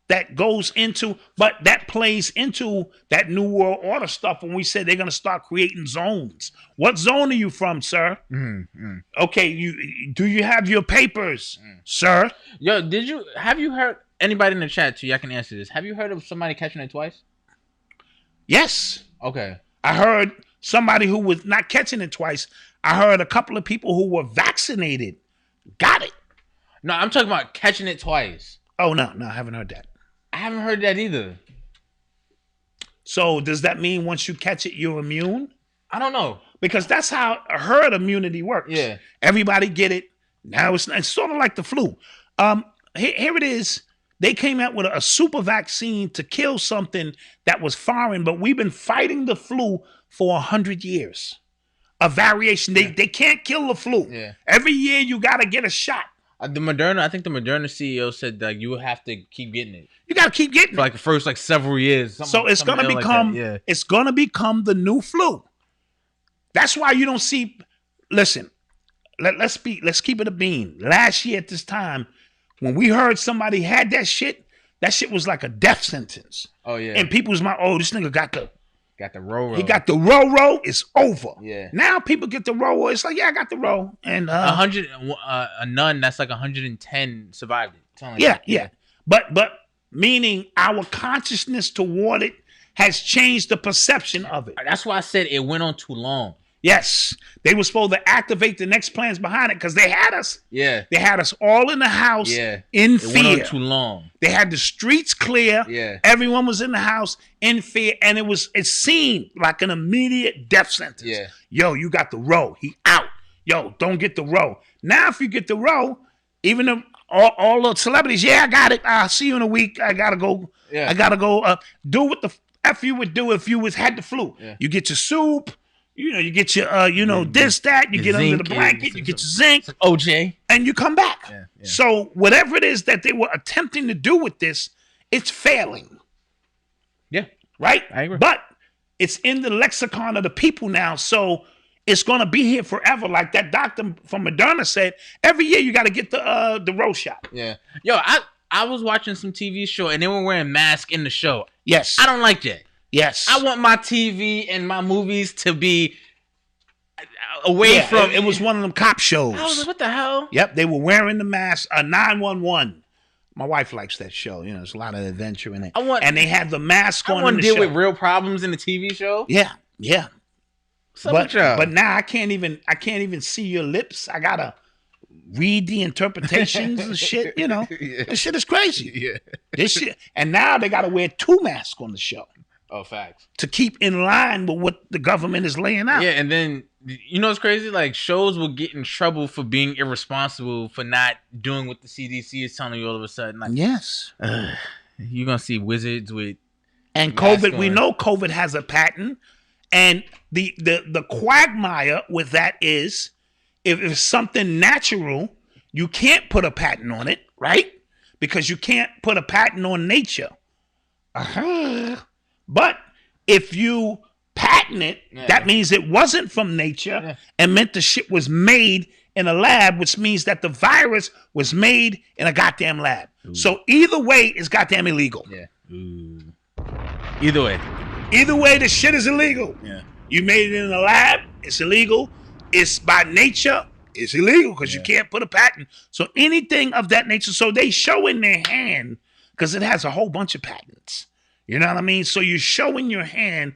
that goes into, but that plays into that New World Order stuff when we said they're going to start creating zones. What zone are you from, sir? Mm-hmm. Okay, do you have your papers, sir? Yo, have you heard, anybody in the chat too, y'all can answer this. Have you heard of somebody catching it twice? Yes. Okay. I heard somebody who was not catching it twice. I heard a couple of people who were vaccinated got it. No, I'm talking about catching it twice. Oh, no, I haven't heard that. I haven't heard that either. So does that mean once you catch it, you're immune? I don't know. Because that's how herd immunity works. Yeah. Everybody get it. Now it's sort of like the flu. Here it is. They came out with a super vaccine to kill something that was foreign, but we've been fighting the flu for 100 years. A variation. They can't kill the flu. Yeah. Every year you got to get a shot. I think the Moderna CEO said that you have to keep getting it. You got to keep getting for like the first several years. So it's going to become it's going to become the new flu. That's why you don't see. Listen, let's keep it a bean. Last year at this time, when we heard somebody had that shit was like a death sentence. Oh yeah. And people's mind, this nigga got the row. He got the row. It's over. Yeah. Now people get the row. It's like, I got the row. And 100, a nun that's like 110 survived it. Yeah. But meaning our consciousness toward it has changed the perception of it. That's why I said it went on too long. Yes. They were supposed to activate the next plans behind it because they had us. Yeah. They had us all in the house in fear. It went on too long. They had the streets clear. Yeah. Everyone was in the house in fear. And it seemed like an immediate death sentence. Yeah. Yo, you got the row. He out. Yo, don't get the row. Now, if you get the row, even all the celebrities. Yeah, I got it. I'll see you in a week. I gotta go. Yeah. I gotta go. Do what the F you would do if you had the flu. Yeah. You get your soup. You get your this, that. You get under the blanket. You get your zinc. OJ. And you come back. Yeah. So whatever it is that they were attempting to do with this, it's failing. Yeah. Right? I agree. But it's in the lexicon of the people now, so it's gonna be here forever. Like that doctor from Moderna said, every year you got to get the road shot. Yeah. Yo, I was watching some TV show and they were wearing masks in the show. Yes. I don't like that. Yes. I want my TV and my movies to be away from. It was one of them cop shows. I was like, what the hell? Yep, they were wearing the mask. 911. My wife likes that show. There's a lot of adventure in it. And they had the mask on. I want in to the deal show. with real problems in the TV show. Yeah. But now I can't even see your lips. I gotta read the interpretations and shit. This shit is crazy. Yeah. This shit, and now they gotta wear 2 masks on the show. Oh, facts. To keep in line with what the government is laying out. Yeah, and then what's crazy? Like shows will get in trouble for being irresponsible for not doing what the CDC is telling you all of a sudden. Like, yes, you're gonna see wizards with COVID. We know COVID has a patent, and the quagmire with that is if it's something natural, you can't put a patent on it, right? Because you can't put a patent on nature. But if you patent it, that means it wasn't from nature and meant the shit was made in a lab, which means that the virus was made in a goddamn lab. Ooh. So either way, it's goddamn illegal. Yeah. Ooh. Either way, the shit is illegal. Yeah. You made it in a lab, it's illegal. It's by nature, it's illegal because you can't put a patent. So anything of that nature, so they show in their hand because it has a whole bunch of patents. You know what I mean? So you show in your hand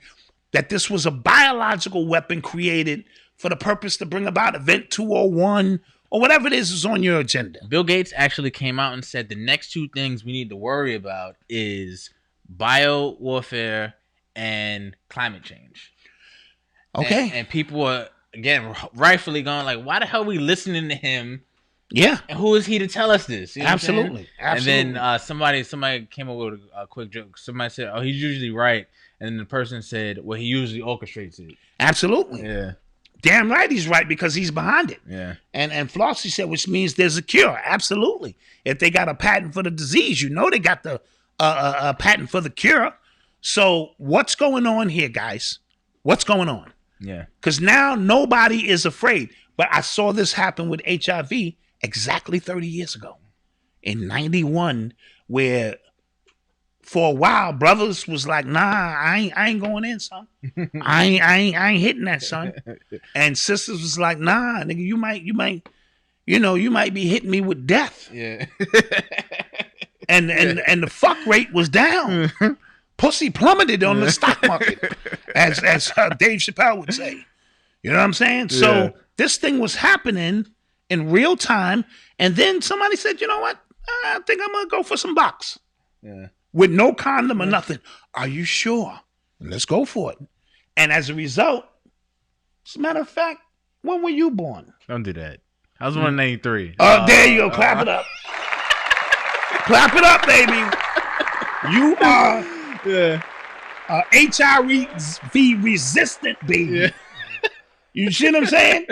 that this was a biological weapon created for the purpose to bring about Event 201 or whatever it is on your agenda. Bill Gates actually came out and said the next 2 things we need to worry about is bio warfare and climate change. Okay. And people are, again, rightfully going like, why the hell are we listening to him? Yeah. And who is he to tell us this? You know Absolutely. And then somebody came up with a quick joke. Somebody said, oh, he's usually right. And then the person said, well, he usually orchestrates it. Absolutely. Yeah. Damn right he's right because he's behind it. Yeah. And Flossie said, which means there's a cure. Absolutely. If they got a patent for the disease, they got the patent for the cure. So what's going on here, guys? What's going on? Yeah. Because now nobody is afraid. But I saw this happen with HIV exactly 30 years ago in 91, where for a while brothers was like, nah, I ain't going in, son. I ain't hitting that, son. And sisters was like, nah, nigga, you might be hitting me with death. Yeah. and the fuck rate was down. Pussy plummeted on the stock market, as Dave Chappelle would say. You know what I'm saying? Yeah. So this thing was happening in real time, and then somebody said, you know what? I think I'm gonna go for some box. Yeah. With no condom or nothing. Are you sure? Let's go for it. And as a result, as a matter of fact, when were you born? Don't do that. I was born in 93. Oh, there you go. Clap it up. Clap it up, baby. You are HIV resistant, baby. Yeah. You see what I'm saying?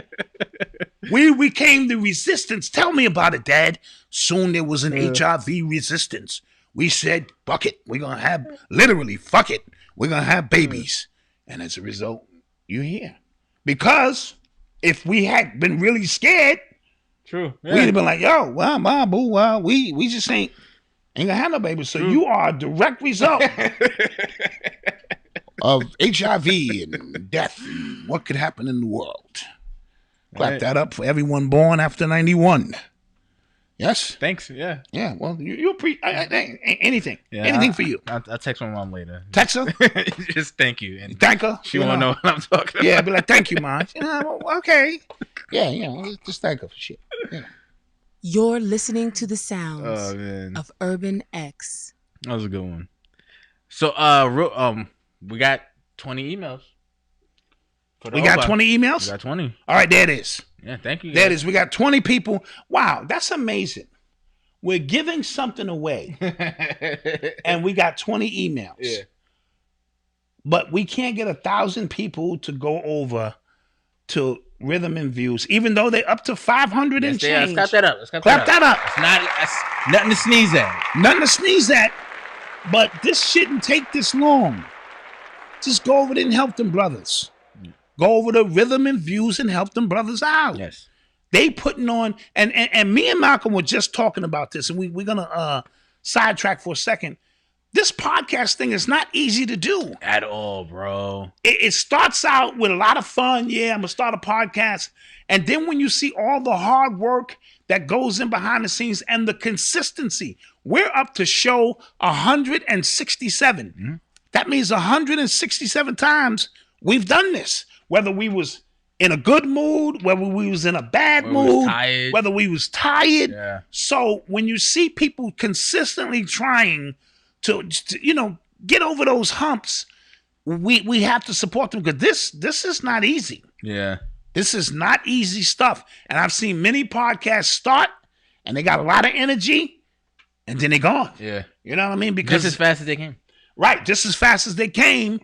We became the resistance. Tell me about it, Dad. Soon there was an HIV resistance. We said, fuck it. We're going to have, literally, fuck it. We're going to have babies. And as a result, you're here. Because if we had been really scared, we'd have been like, yo, well, mom, boo, well, we just ain't going to have no babies. So you are a direct result of HIV and death and what could happen in the world. Clap that up for everyone born after 91. Yes? Thanks, yeah. Yeah, well, you anything. Yeah, anything for you. I'll text my mom later. Text her? Just thank you. And thank her? She won't know what I'm talking about. Yeah, be like, thank you, Mom. Okay. Yeah, just thank her for shit. Yeah. You're listening to the sounds of Urban X. That was a good one. So, we got 20 emails. We got 20 emails? We got 20. All right, there it is. Yeah, thank you. There it is. We got 20 people. Wow, that's amazing. we're giving something away, and we got 20 emails. Yeah. But we can't get 1,000 people to go over to Rhythm and Views, even though they're up to 500 and change. Let's clap that up. Clap that up. That's nothing to sneeze at. Nothing to sneeze at. But this shouldn't take this long. Just go over there and help them brothers. Go over to Rhythm and Views and help them brothers out. Yes. They putting on, and me and Malcolm were just talking about this, and we're going to sidetrack for a second. This podcast thing is not easy to do. At all, bro. It starts out with a lot of fun. Yeah, I'm going to start a podcast. And then when you see all the hard work that goes in behind the scenes and the consistency, we're up to show 167. Mm-hmm. That means 167 times we've done this. Whether we was in a good mood, whether we was in a bad mood, whether we was tired. Yeah. So when you see people consistently trying to get over those humps, we have to support them, because this is not easy. Yeah. This is not easy stuff. And I've seen many podcasts start and they got a lot of energy and then they're gone. Yeah. You know what I mean? Because just as fast as they came. Right. Just as fast as they came,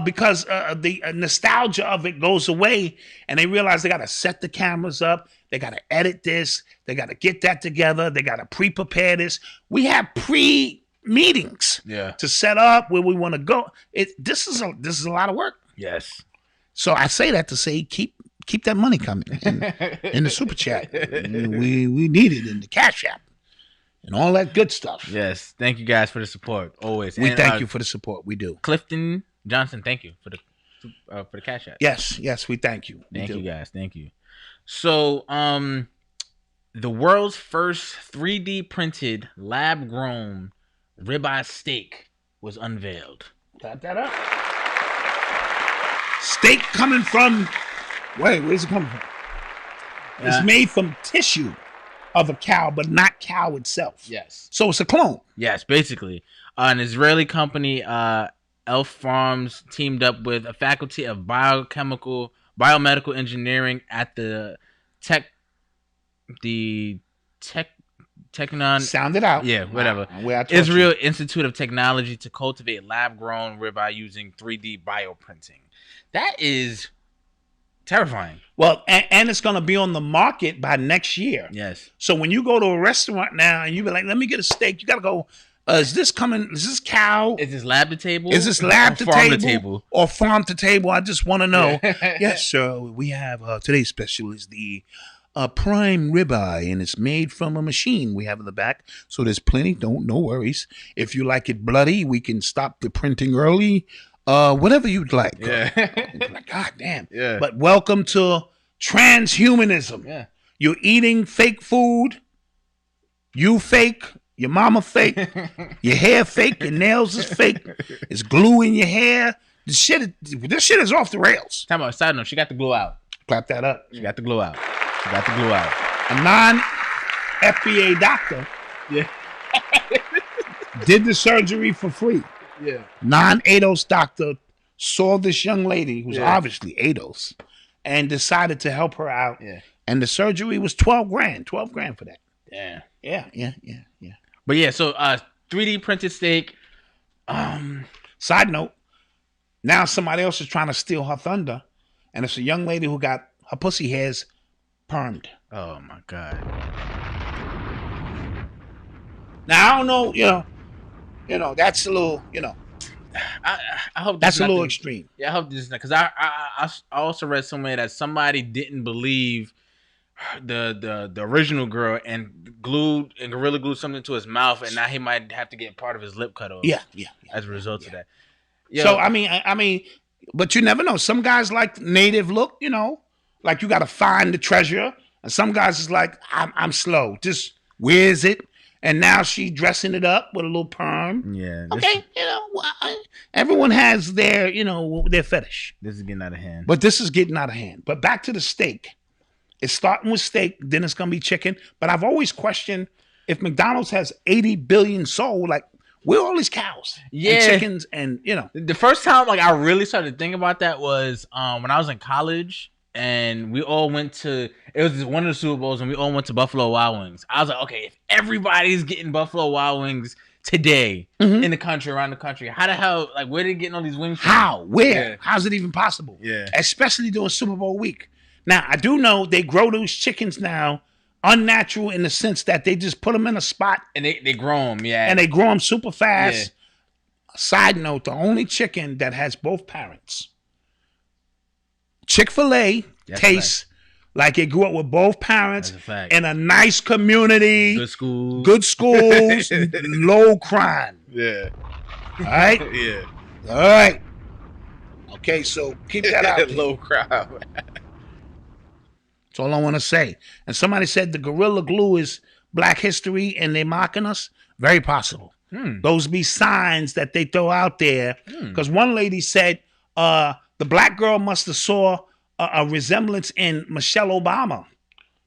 because the nostalgia of it goes away, and they realize they got to set the cameras up. They got to edit this. They got to get that together. They got to pre-prepare this. We have meetings to set up where we want to go. This is a lot of work. Yes. So I say that to say keep that money coming in the super chat. We need it in the Cash App and all that good stuff. Yes. Thank you guys for the support always. We thank you for the support. We do. Clifton Johnson, thank you for the Cash App. Yes, we thank you. Thank you guys. Thank you. So the world's first 3D printed lab grown ribeye steak was unveiled. Clap that up. Steak coming from, where's it coming from? It's made from tissue of a cow, but not cow itself. Yes. So it's a clone. Yes, basically. An Israeli company, Elf Farms, teamed up with a faculty of biomedical engineering at the Technon. Sound it out. Yeah, whatever. Israel Institute of Technology to cultivate lab-grown ribeye using 3D bioprinting. That is terrifying. Well, and it's going to be on the market by next year. Yes. So when you go to a restaurant now and you be like, let me get a steak, you got to go, is this cow? Is this lab to table? Is this lab to farm table? To table? Or farm to table? I just want to know. Yes, sir. We have today's special is the prime ribeye, and it's made from a machine we have in the back. So there's plenty. No worries. If you like it bloody, we can stop the printing early. Whatever you'd like. Yeah. Like, God damn. Yeah. But welcome to transhumanism. Yeah. You're eating fake food. You fake. Your mama fake. Your hair fake. Your nails is fake. It's glue in your hair. This shit is off the rails. Time out. Side note. She got the glue out. Clap that up. She got the glue out. A non-FBA doctor did the surgery for free. Yeah. Non-ADOS doctor saw this young lady who's obviously ADOS and decided to help her out. Yeah. And the surgery was $12,000. $12,000 for that. Yeah. Yeah. But yeah, so 3D printed steak. Side note, now somebody else is trying to steal her thunder, and it's a young lady who got her pussy hairs permed. Oh my God. Now I don't know, you know, that's a little, I hope that's a little extreme. Yeah, I hope this is not, because I also read somewhere that somebody didn't believe the original girl and Gorilla glued something to his mouth, and now he might have to get part of his lip cut off. Yeah. As a result of that. So I mean, but you never know. Some guys like native look, like you got to find the treasure, and some guys is like, I'm slow. Just where is it? And now she dressing it up with a little perm. Yeah. Okay, everyone has their, their fetish. This is getting out of hand. But this is getting out of hand. But back to the steak. It's starting with steak, then it's going to be chicken. But I've always questioned if McDonald's has 80 billion sold, like, where are all these cows? Yeah. And chickens and, The first time, I really started to think about that was when I was in college. and we all went to. It was one of the Super Bowls, and we all went to Buffalo Wild Wings. I was like, okay, if everybody's getting Buffalo Wild Wings today in the country, around the country, how the hell, like, where they getting all these wings from? How? Where? Yeah. How's it even possible? Yeah. Especially during Super Bowl week. Now, I do know they grow those chickens now unnatural in the sense that they just put them in a spot. And they grow them, yeah. And they grow them super fast. Yeah. Side note, the only chicken that has both parents. Chick-fil-A tastes like it grew up with both parents in a nice community. Good schools. Low crime. Yeah. All right? Yeah. All right. Okay, so keep that out. Low crime. That's all I want to say. And somebody said the Gorilla Glue is Black history and they're mocking us. Very possible. Those be signs that they throw out there. Because one lady said the black girl must have saw a resemblance in Michelle Obama.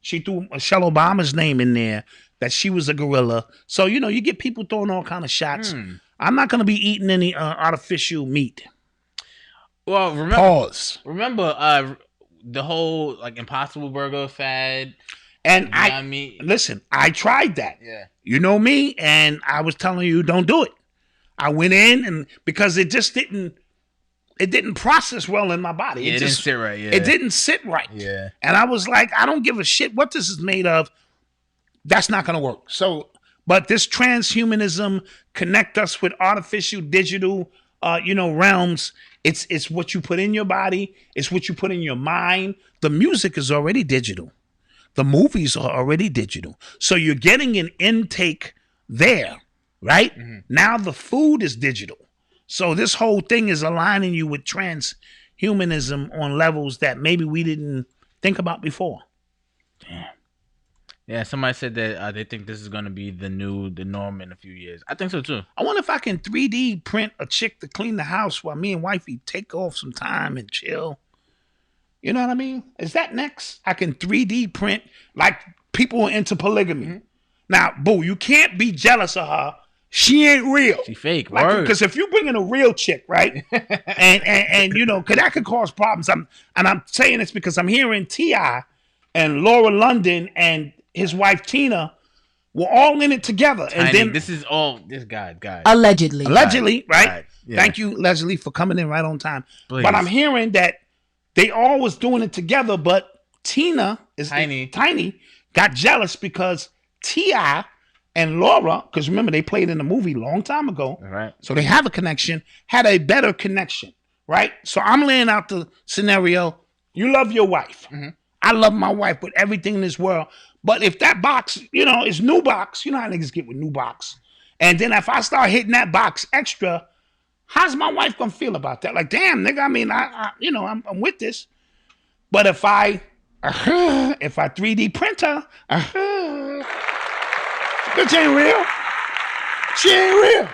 She threw Michelle Obama's name in there, that she was a gorilla. So, you know, you get people throwing all kind of shots. I'm not going to be eating any artificial meat. Well, remember the whole like Impossible Burger fad? And listen, I tried that. Yeah. You know me, and I was telling you, don't do it. I went in, and because it just didn't process well in my body. It didn't sit right. Yeah. It didn't sit right. Yeah. And I was like, I don't give a shit what this is made of. That's not going to work. So, but this transhumanism connect us with artificial, digital, realms. It's what you put in your body. It's what you put in your mind. The music is already digital. The movies are already digital. So you're getting an intake there, right? Now the food is digital. So this whole thing is aligning you with transhumanism on levels that maybe we didn't think about before. Damn. Yeah, somebody said that they think this is going to be the norm in a few years. I think so too. I wonder if I can 3D print a chick to clean the house while me and wifey take off some time and chill. You know what I mean? Is that next? I can 3D print, like people are into polygamy. Now, boo, you can't be jealous of her. She ain't real. She fake. Because if you bring in a real chick, right, and you know, because that could cause problems. I'm saying this because I'm hearing T.I. and Laura London and his wife Tina were all in it together. Tiny, and then this is all this guy. Allegedly, right? God, yeah. Thank you, Leslie, for coming in right on time. Please. But I'm hearing that they all was doing it together, but Tina is Tiny got jealous because T.I. and Laura, because remember they played in the movie a long time ago, right? So they have a connection, had a better connection, right? So I'm laying out the scenario. You love your wife. I love my wife with everything in this world. But if that box, is new box, you know how niggas get with new box. And then if I start hitting that box extra, how's my wife gonna feel about that? Like, damn, nigga, I mean, I'm with this. But if I 3D print her, bitch ain't real. She ain't real.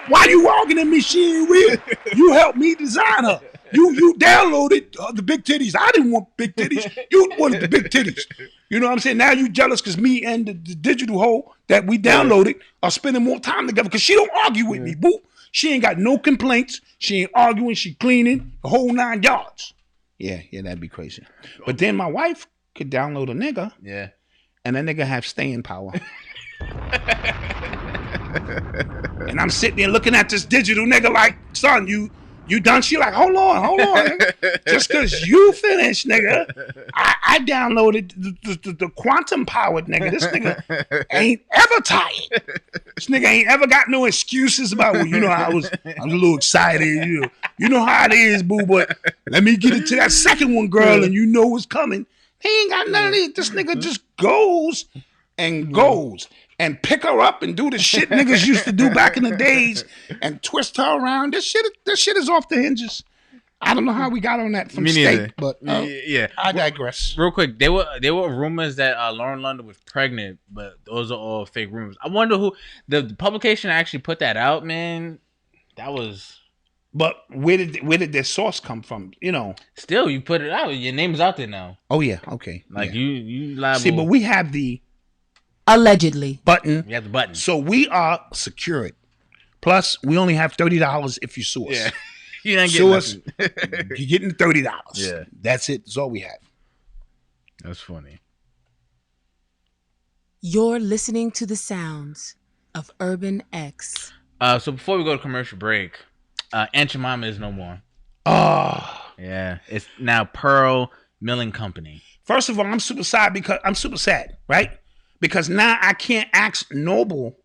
Why you walking at me? She ain't real. You helped me design her. You downloaded the big titties. I didn't want big titties. You wanted the big titties. You know what I'm saying? Now you jealous because me and the digital hoe that we downloaded are spending more time together because she don't argue with me, boo. She ain't got no complaints. She ain't arguing. She cleaning the whole 9 yards. Yeah, that'd be crazy. But then my wife could download a nigga. Yeah. And that nigga have staying power. And I'm sitting there looking at this digital nigga like, son, you done? She like, hold on. Nigga. Just because you finished, nigga, I downloaded the quantum powered nigga. This nigga ain't ever tired. This nigga ain't ever got no excuses about, well, I was a little excited. You know how it is, boo, but let me get it to that second one, girl, and you know what's coming. He ain't got none of this. This nigga just goes and pick her up and do the shit niggas used to do back in the days and twist her around. This shit is off the hinges. I don't know how we got on that from State, but yeah, I digress. Real quick, there were rumors that Lauren London was pregnant, but those are all fake rumors. I wonder who the publication actually put that out, man. That was. But where did their source come from? Still, you put it out. Your name's out there now. Oh yeah, okay. Like you liable. See, but we have the allegedly button. We have the button, so we are secured. Plus, we only have $30 if you sue us. Yeah. You ain't Sue getting us. You're getting $30. Yeah. That's it. That's all we have. That's funny. You're listening to the sounds of Urban X. So before we go to commercial break, Aunt Jemima is no more. Oh. Yeah. It's now Pearl Milling Company. First of all, I'm super sad, right? Because now I can't ask Noble,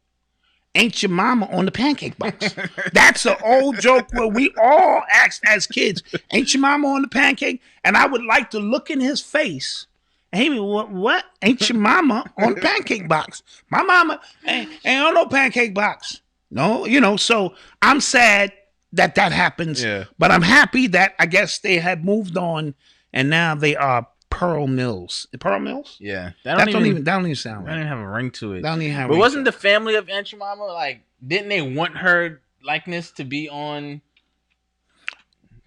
ain't your mama on the pancake box? That's an old joke where we all asked as kids, ain't your mama on the pancake? And I would like to look in his face. Hey, what? Ain't your mama on the pancake box? My mama ain't on no pancake box. No, so I'm sad that happens. Yeah. But I'm happy that I guess they have moved on and now they are Pearl Mills. Pearl Mills? Yeah. That don't even sound That right. don't even have a ring to it. That don't even have a But ring wasn't to the family of Aunt Jemima, like, didn't they want her likeness to be on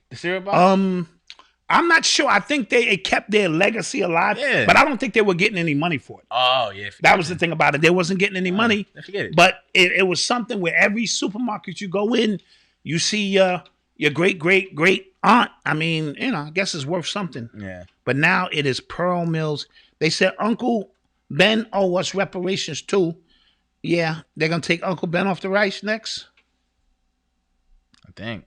the cereal box? I'm not sure. I think it kept their legacy alive, Yeah. but I don't think they were getting any money for it. Oh, yeah. That was the thing about it. They wasn't getting any money. Forget it. But it was something where every supermarket you go in, you see your great aunt. I mean, I guess it's worth something. Yeah. But now it is Pearl Mills. They said Uncle Ben owe us reparations too. Yeah, they're going to take Uncle Ben off the rice next? I think.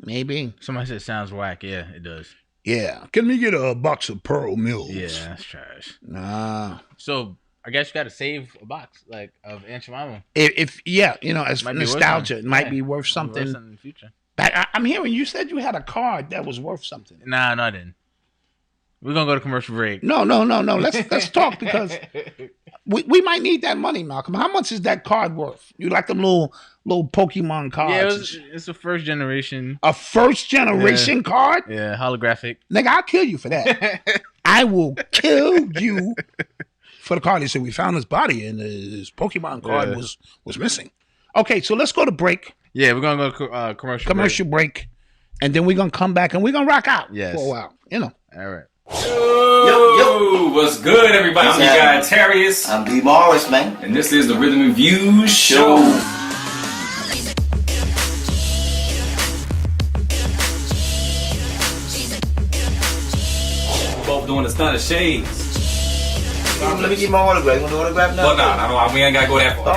Maybe. Somebody said it sounds whack. Yeah, it does. Yeah. Can we get a box of Pearl Mills? Yeah, that's trash. Nah. So I guess you got to save a box of Aunt Jemima. If as Might be nostalgia, worth it might yeah. be worth something. In the future. I'm hearing you said you had a card that was worth something. Nah, no, I didn't. We're gonna go to commercial break. No. Let's talk because we might need that money, Malcolm. How much is that card worth? You like them little Pokemon cards? Yeah, it's a first generation. A first generation card? Yeah, holographic. Nigga, I'll kill you for that. I will kill you for the card. They said we found his body and his Pokemon card was missing. Okay, so let's go to break. Yeah, we're gonna go to commercial break, and then we're gonna come back and we're gonna rock out yes. for a while. All right. Yo, what's good, everybody? I'm your guy, Terrius. I'm D. Morris, man. And this is the Rhythm and Views Show. We're both doing the Stunt of Shades. Let me get my autograph. You want the autograph now? Well, no, we ain't got to go that far.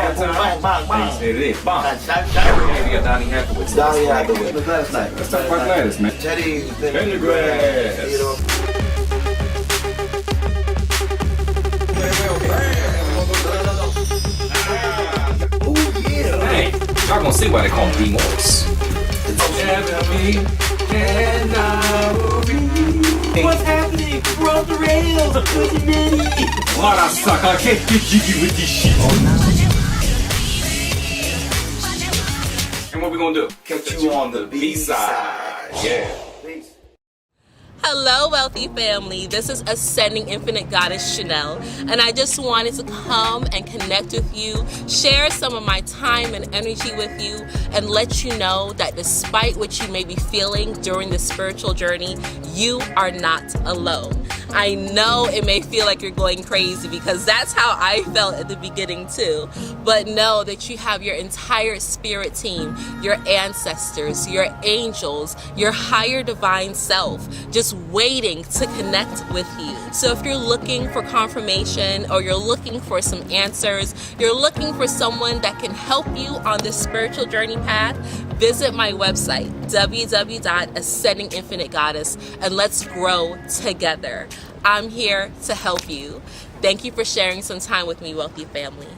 Bang. It is. Bang. We got Donnie Hathaway. Donnie Hathaway. Look last night. Let's talk about Gladys, man. Teddy Pendergrass. You know. Hey, y'all gonna see why they call him D. Morris. What's happening? We're off the rails. What I suck, I can't get jiggy with this shit. And what we gonna do? Catch you on the B-side. Yeah. Hello, wealthy family. This is Ascending Infinite Goddess Shanell, and I just wanted to come and connect with you, share some of my time and energy with you, and let you know that despite what you may be feeling during this spiritual journey, you are not alone. I know it may feel like you're going crazy because that's how I felt at the beginning too, but know that you have your entire spirit team, your ancestors, your angels, your higher divine self, just waiting to connect with you. So if you're looking for confirmation or you're looking for some answers, you're looking for someone that can help you on this spiritual journey path, visit my website, www.ascendinginfinitegoddess, and let's grow together. I'm here to help you. Thank you for sharing some time with me, wealthy family.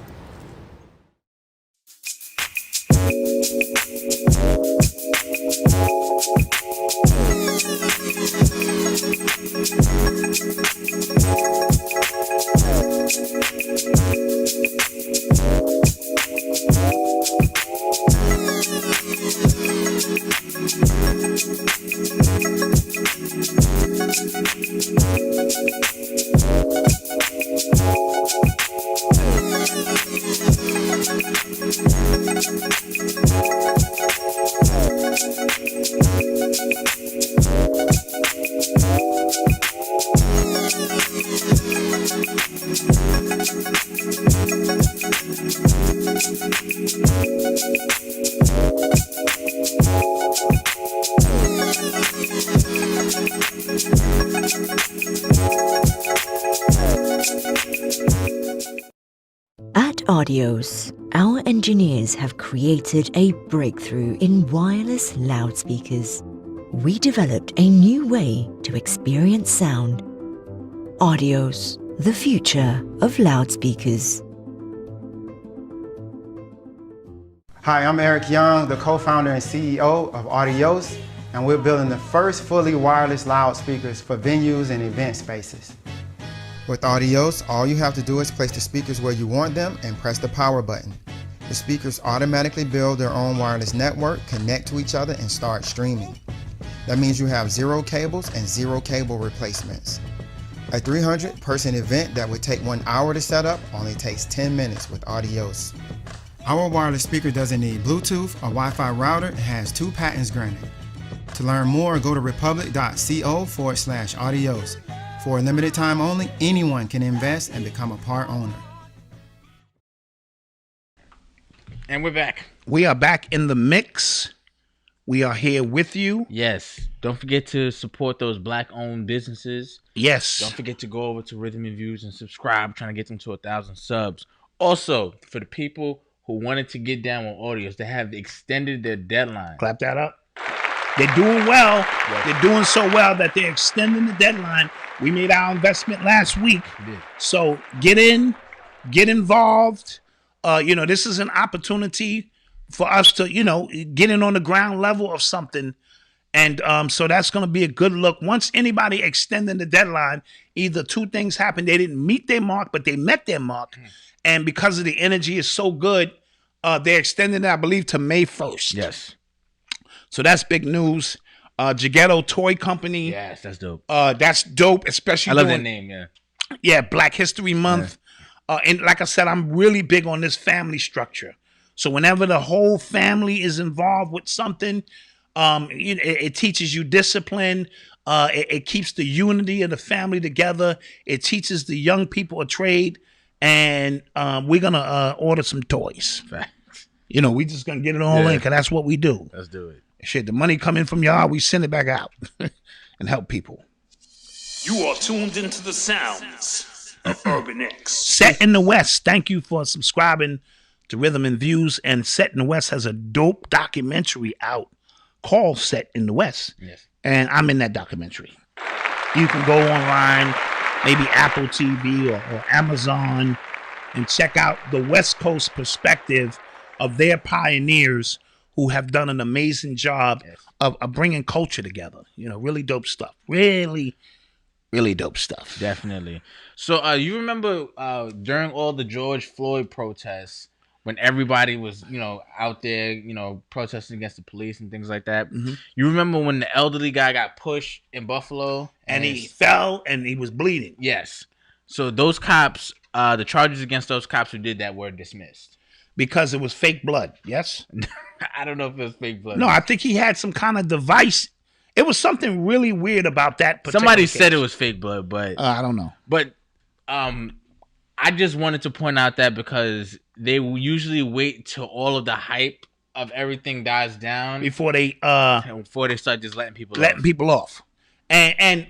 Audios. Our engineers have created a breakthrough in wireless loudspeakers. We developed a new way to experience sound. Audios, the future of loudspeakers. Hi, I'm Erik Young, the co-founder and CEO of Audios, and we're building the first fully wireless loudspeakers for venues and event spaces. With Audios, all you have to do is place the speakers where you want them and press the power button. The speakers automatically build their own wireless network, connect to each other, and start streaming. That means you have 0 cables and 0 cable replacements. A 300-person event that would take 1 hour to set up only takes 10 minutes with Audios. Our wireless speaker doesn't need Bluetooth or Wi-Fi router and has 2 patents granted. To learn more, go to republic.co/audios. For a limited time only, anyone can invest and become a part owner. And we're back. We are back in the mix. We are here with you. Yes. Don't forget to support those Black-owned businesses. Yes. Don't forget to go over to Rhythm and Views and subscribe. Trying to get them to 1,000 subs. Also, for the people who wanted to get down with Audios, they have extended their deadline. Clap that up. They're doing well. Yes. They're doing so well that they're extending the deadline. We made our investment last week. So get in, get involved. This is an opportunity for us to, get in on the ground level of something. And so that's going to be a good look. Once anybody extending the deadline, either 2 things happen. They didn't meet their mark, but they met their mark. And because of the energy is so good, they're extending it, I believe, to May 1st. Yes. So that's big news. Gighetto Toy Company. Yes, that's dope. That's dope, especially I love that name, yeah. Yeah, Black History Month. Yeah. And like I said, I'm really big on this family structure. So whenever the whole family is involved with something, it teaches you discipline. It keeps the unity of the family together. It teaches the young people a trade. And we're going to order some toys. Facts. We just going to get it all in because that's what we do. Let's do it. Shit, the money come in from y'all, we send it back out and help people. You are tuned into the sounds of Urban X. Set in the West, thank you for subscribing to Rhythm and Views. And Set in the West has a dope documentary out called Set in the West. Yes. And I'm in that documentary. You can go online, maybe Apple TV or Amazon, and check out the West Coast perspective of their pioneers who have done an amazing job of bringing culture together. Really dope stuff. Really, really dope stuff. Definitely. So you remember during all the George Floyd protests, when everybody was, out there, protesting against the police and things like that. Mm-hmm. You remember when the elderly guy got pushed in Buffalo? And he fell and he was bleeding. Yes. So those cops, the charges against those cops who did that were dismissed. Because it was fake blood, yes? I don't know if it was fake blood. No, I think he had some kind of device. It was something really weird about that particular Somebody case. said it was fake blood, but I don't know. But I just wanted to point out that because they usually wait till all of the hype of everything dies down before they start just letting people off. And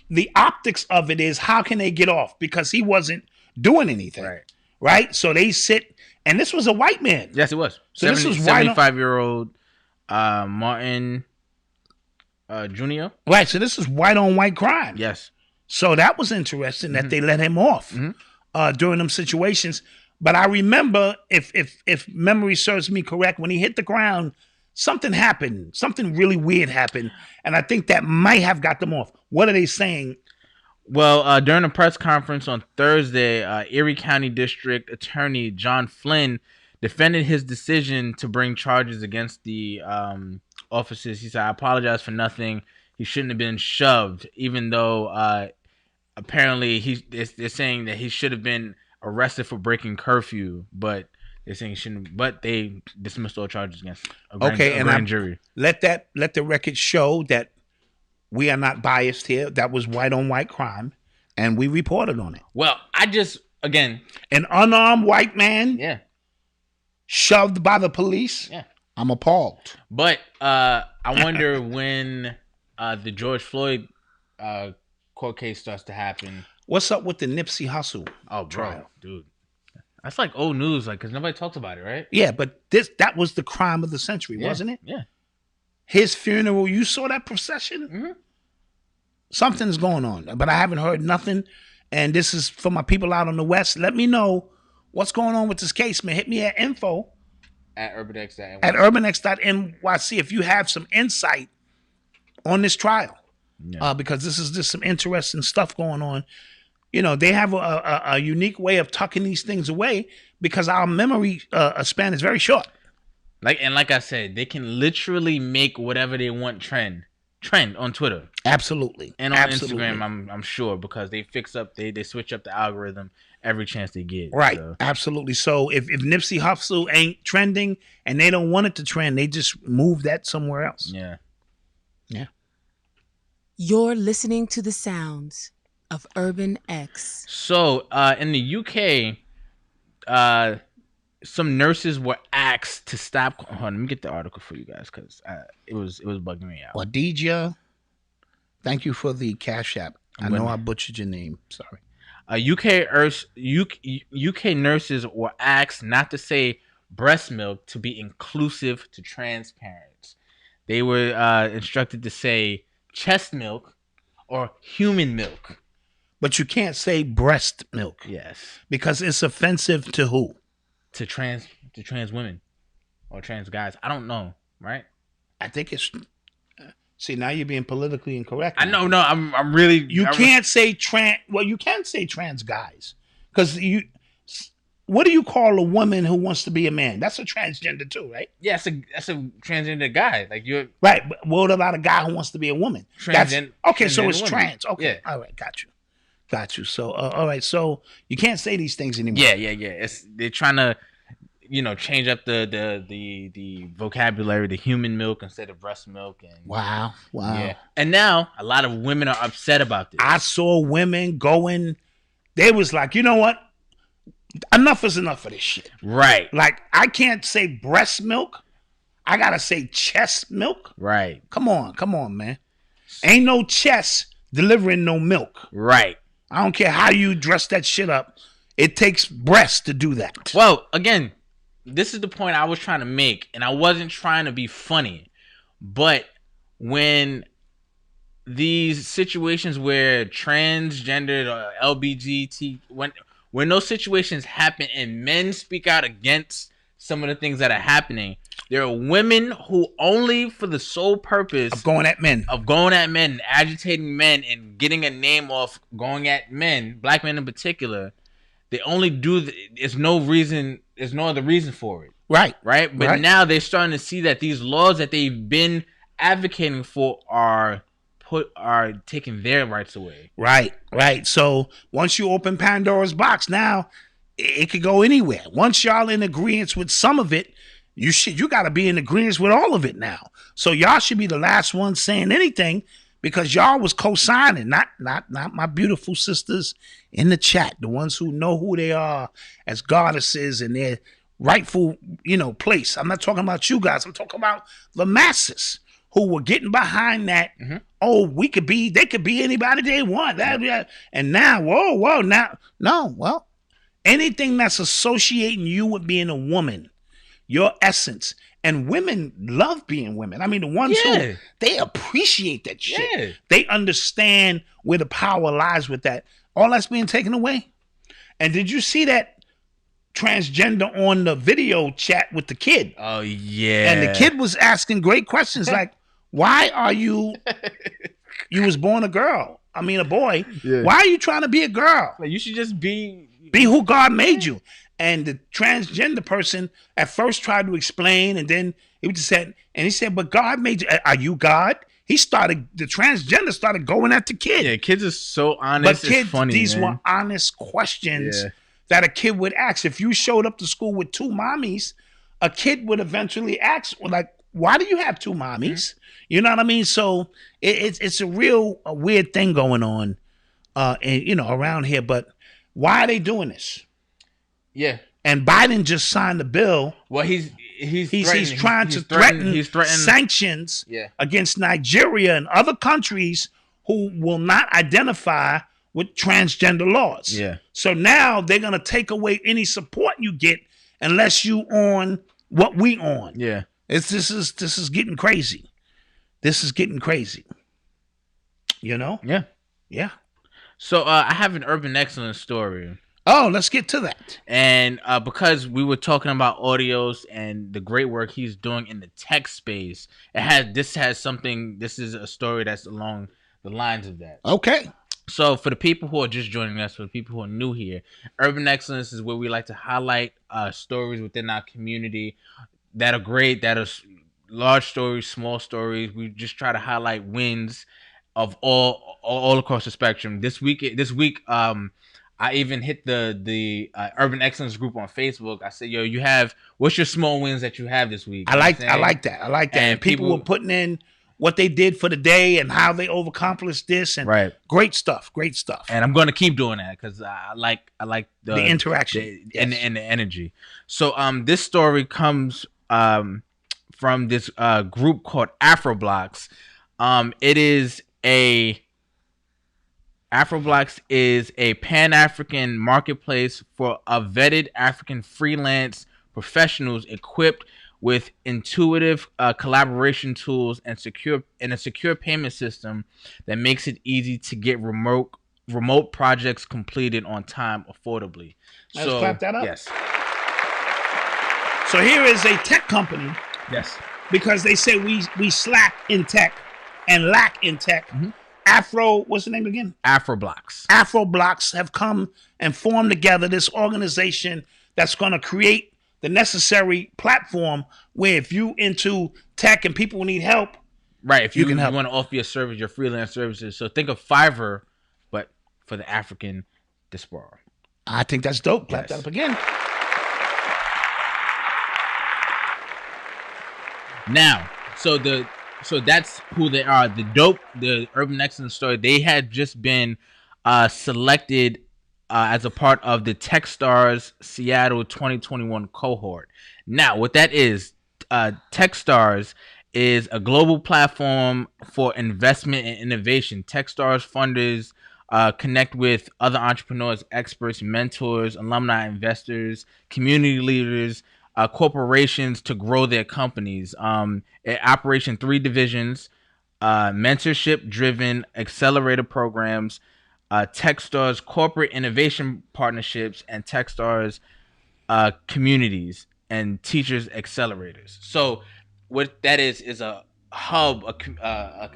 the optics of it is, how can they get off? Because he wasn't doing anything. Right? So they sit. And this was a white man. Yes, it was. So this was 75-year-old Martin Jr. Right. So this is white on white crime. Yes. So that was interesting that they let him off during them situations. But I remember, if memory serves me correct, when he hit the ground, something happened. Something really weird happened. And I think that might have got them off. What are they saying? Well, during a press conference on Thursday, Erie County District Attorney John Flynn defended his decision to bring charges against the officers. He said, "I apologize for nothing. He shouldn't have been shoved," even though apparently they're saying that he should have been arrested for breaking curfew, but they're saying he shouldn't. But they dismissed all charges against a grand jury. Let the record show that we are not biased here. That was white on white crime, and we reported on it. Well, an unarmed white man, shoved by the police. Yeah, I'm appalled. But I wonder when the George Floyd court case starts to happen. What's up with the Nipsey Hussle trial? Bro, dude, That's like old news, like, because nobody talks about it, right? Yeah, but that was the crime of the century, wasn't it? Yeah. His funeral, you saw that procession? Mm-hmm. Something's going on, but I haven't heard nothing. And this is for my people out on the West. Let me know what's going on with this case, man. Hit me at info at urbanx.nyc. At urbanx.nyc if you have some insight on this trial. Yeah. Because this is just some interesting stuff going on. You know, they have a unique way of tucking these things away because our memory span is very short. Like I said, they can literally make whatever they want trend on Twitter. Absolutely. And on Instagram, I'm sure, because they they switch up the algorithm every chance they get. Right. So. Absolutely. So if Nipsey Hussle ain't trending and they don't want it to trend, they just move that somewhere else. Yeah. Yeah. You're listening to the sounds of Urban X. So in the UK, some nurses were asked to stop. Hold on, let me get the article for you guys because it was bugging me out. Wadija, thank you for the Cash App. I know I butchered your name. Sorry. UK nurses were asked not to say breast milk to be inclusive to trans parents. They were instructed to say chest milk or human milk. But you can't say breast milk. Yes. Because it's offensive to who? To trans women or trans guys. I don't know, right? I think it's see, now you're being politically incorrect. I know, no, I'm really you can't say trans you can say trans guys. Because what do you call a woman who wants to be a man? That's a transgender too, right? Yeah, that's a transgender guy. Like you're right, but what about a guy who wants to be a woman? Okay, so it's woman. Trans. Okay. Yeah. All right, got you. So all right, so you can't say these things anymore. Yeah. They're trying to, change up the vocabulary, the human milk instead of breast milk. And wow. Yeah. And now a lot of women are upset about this. I saw women going. They was like, you know what? Enough is enough of this shit. Right. Like I can't say breast milk. I gotta say chest milk. Right. Come on, man. Ain't no chest delivering no milk. Right. I don't care how you dress that shit up. It takes breasts to do that. Well, again, this is the point I was trying to make, and I wasn't trying to be funny. But when these situations where transgendered or LGBT, when those situations happen and men speak out against some of the things that are happening, there are women who only for the sole purpose of going at men, agitating men, and getting a name off going at men, black men in particular. They only do. There's no other reason for it. Right. But now they're starting to see that these laws that they've been advocating for are taking their rights away. Right. So once you open Pandora's box, now it could go anywhere. Once y'all in agreement with some of it, you got to be in agreement with all of it now. So y'all should be the last ones saying anything because y'all was co-signing, not my beautiful sisters in the chat, the ones who know who they are as goddesses and their rightful, place. I'm not talking about you guys. I'm talking about the masses who were getting behind that. Mm-hmm. Oh, they could be anybody they want. And now, well, anything that's associating you with being a woman, your essence, and women love being women. I mean, the ones who, they appreciate that shit. Yeah. They understand where the power lies with that. All that's being taken away. And did you see that transgender on the video chat with the kid? Oh, yeah. And the kid was asking great questions like, why are you was born a girl? I mean, a boy. Yeah. Why are you trying to be a girl? Like, you should just be who God made you. And the transgender person at first tried to explain, and then he said, but God made you. Are you God? The transgender started going at the kid. Yeah, kids are so honest. But kids, it's funny, these man. were honest questions that a kid would ask. If you showed up to school with two mommies, a kid would eventually ask, like, why do you have two mommies? Mm-hmm. You know what I mean? So it's a real weird thing going on, around here. But why are they doing this? Yeah. And Biden just signed the bill. Well, he's trying to threaten sanctions against Nigeria and other countries who will not identify with transgender laws. Yeah. So now they're gonna take away any support you get unless you on what we on. Yeah. This is getting crazy. This is getting crazy. You know? Yeah. Yeah. So I have an Urban Xcellence story. Oh, let's get to that. And because we were talking about audios and the great work he's doing in the tech space, this is a story that's along the lines of that. Okay. So for the people who are just joining us, for the people who are new here, Urban Xcellence is where we like to highlight stories within our community that are great, that are large stories, small stories. We just try to highlight wins of all across the spectrum. This week, I even hit the Urban Xcellence group on Facebook. I said, "Yo, what's your small wins that you have this week?" I like that. And people were putting in what they did for the day and how they accomplished this, and great stuff. And I'm going to keep doing that because I like the interaction and the energy. So this story comes from this group called Afroblocks. Afroblocks is a Pan-African marketplace for vetted African freelance professionals equipped with intuitive collaboration tools and a secure payment system that makes it easy to get remote projects completed on time affordably. Let's clap that up. Yes. So here is a tech company. Yes. Because they say we slack in tech and lack in tech. Mm-hmm. What's the name again? Afroblocks. Afroblocks have come and formed together this organization that's going to create the necessary platform where if you into tech and people need help, right? If you can help. Want to offer your service, your freelance services. So think of Fiverr, but for the African diaspora. I think that's dope. Clap that up again. Now, so that's who they are. The Urban Xcellence Story. They had just been selected as a part of the TechStars Seattle 2021 cohort. Now, what that is, TechStars is a global platform for investment and innovation. TechStars funders connect with other entrepreneurs, experts, mentors, alumni, investors, community leaders, corporations to grow their companies. It operates in 3 divisions: mentorship-driven accelerator programs, TechStars corporate innovation partnerships, and TechStars communities and teachers accelerators. So what that is a hub, an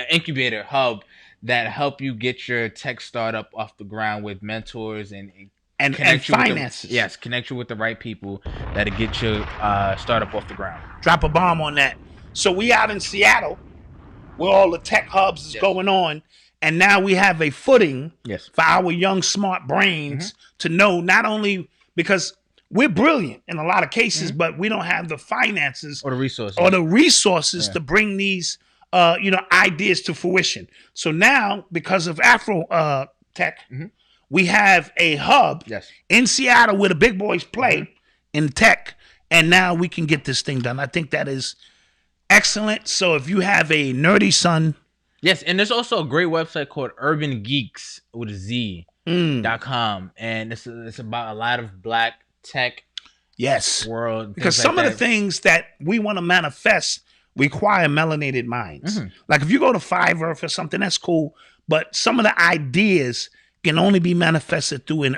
incubator hub that help you get your tech startup off the ground with mentors and finances. Connect you with the right people that'll get your startup off the ground. Drop a bomb on that. So we out in Seattle where all the tech hubs is going on, and now we have a footing for our young smart brains to know, not only because we're brilliant in a lot of cases, but we don't have the finances or the resources to bring these ideas to fruition. So now, because of Afro Tech, we have a hub in Seattle where the big boys play in tech, and now we can get this thing done. I think that is excellent. So if you have a nerdy son, yes, and there's also a great website called Urban Geeks with a Z.com, and it's about a lot of Black tech world, because some of the things that we want to manifest require melanated minds. Like if you go to Fiverr for something, that's cool, but some of the ideas can only be manifested through a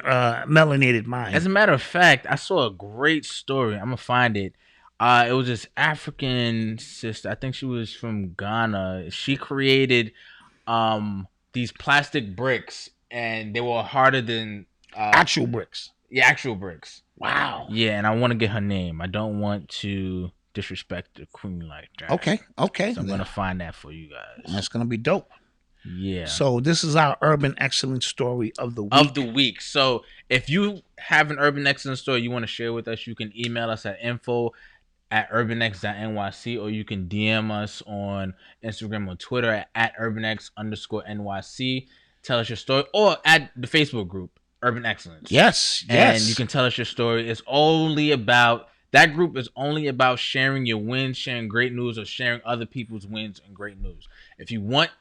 melanated mind. As a matter of fact, I saw a great story. I'm gonna find it. It was this African sister. I think she was from Ghana. She created these plastic bricks, and they were harder than actual bricks. Yeah, actual bricks. Wow. Yeah, and I want to get her name. I don't want to disrespect the queen like that. Okay. So I'm gonna find that for you guys. That's gonna be dope. Yeah. So this is our Urban Xcellence Story of the week. So if you have an Urban Xcellence story you want to share with us, you can email us at info@urbanx.nyc, or you can DM us on Instagram or Twitter at urbanx_nyc. Tell us your story, or at the Facebook group Urban Xcellence. Yes. And you can tell us your story. It's only about that group is only about sharing your wins, sharing great news, or sharing other people's wins and great news. If you want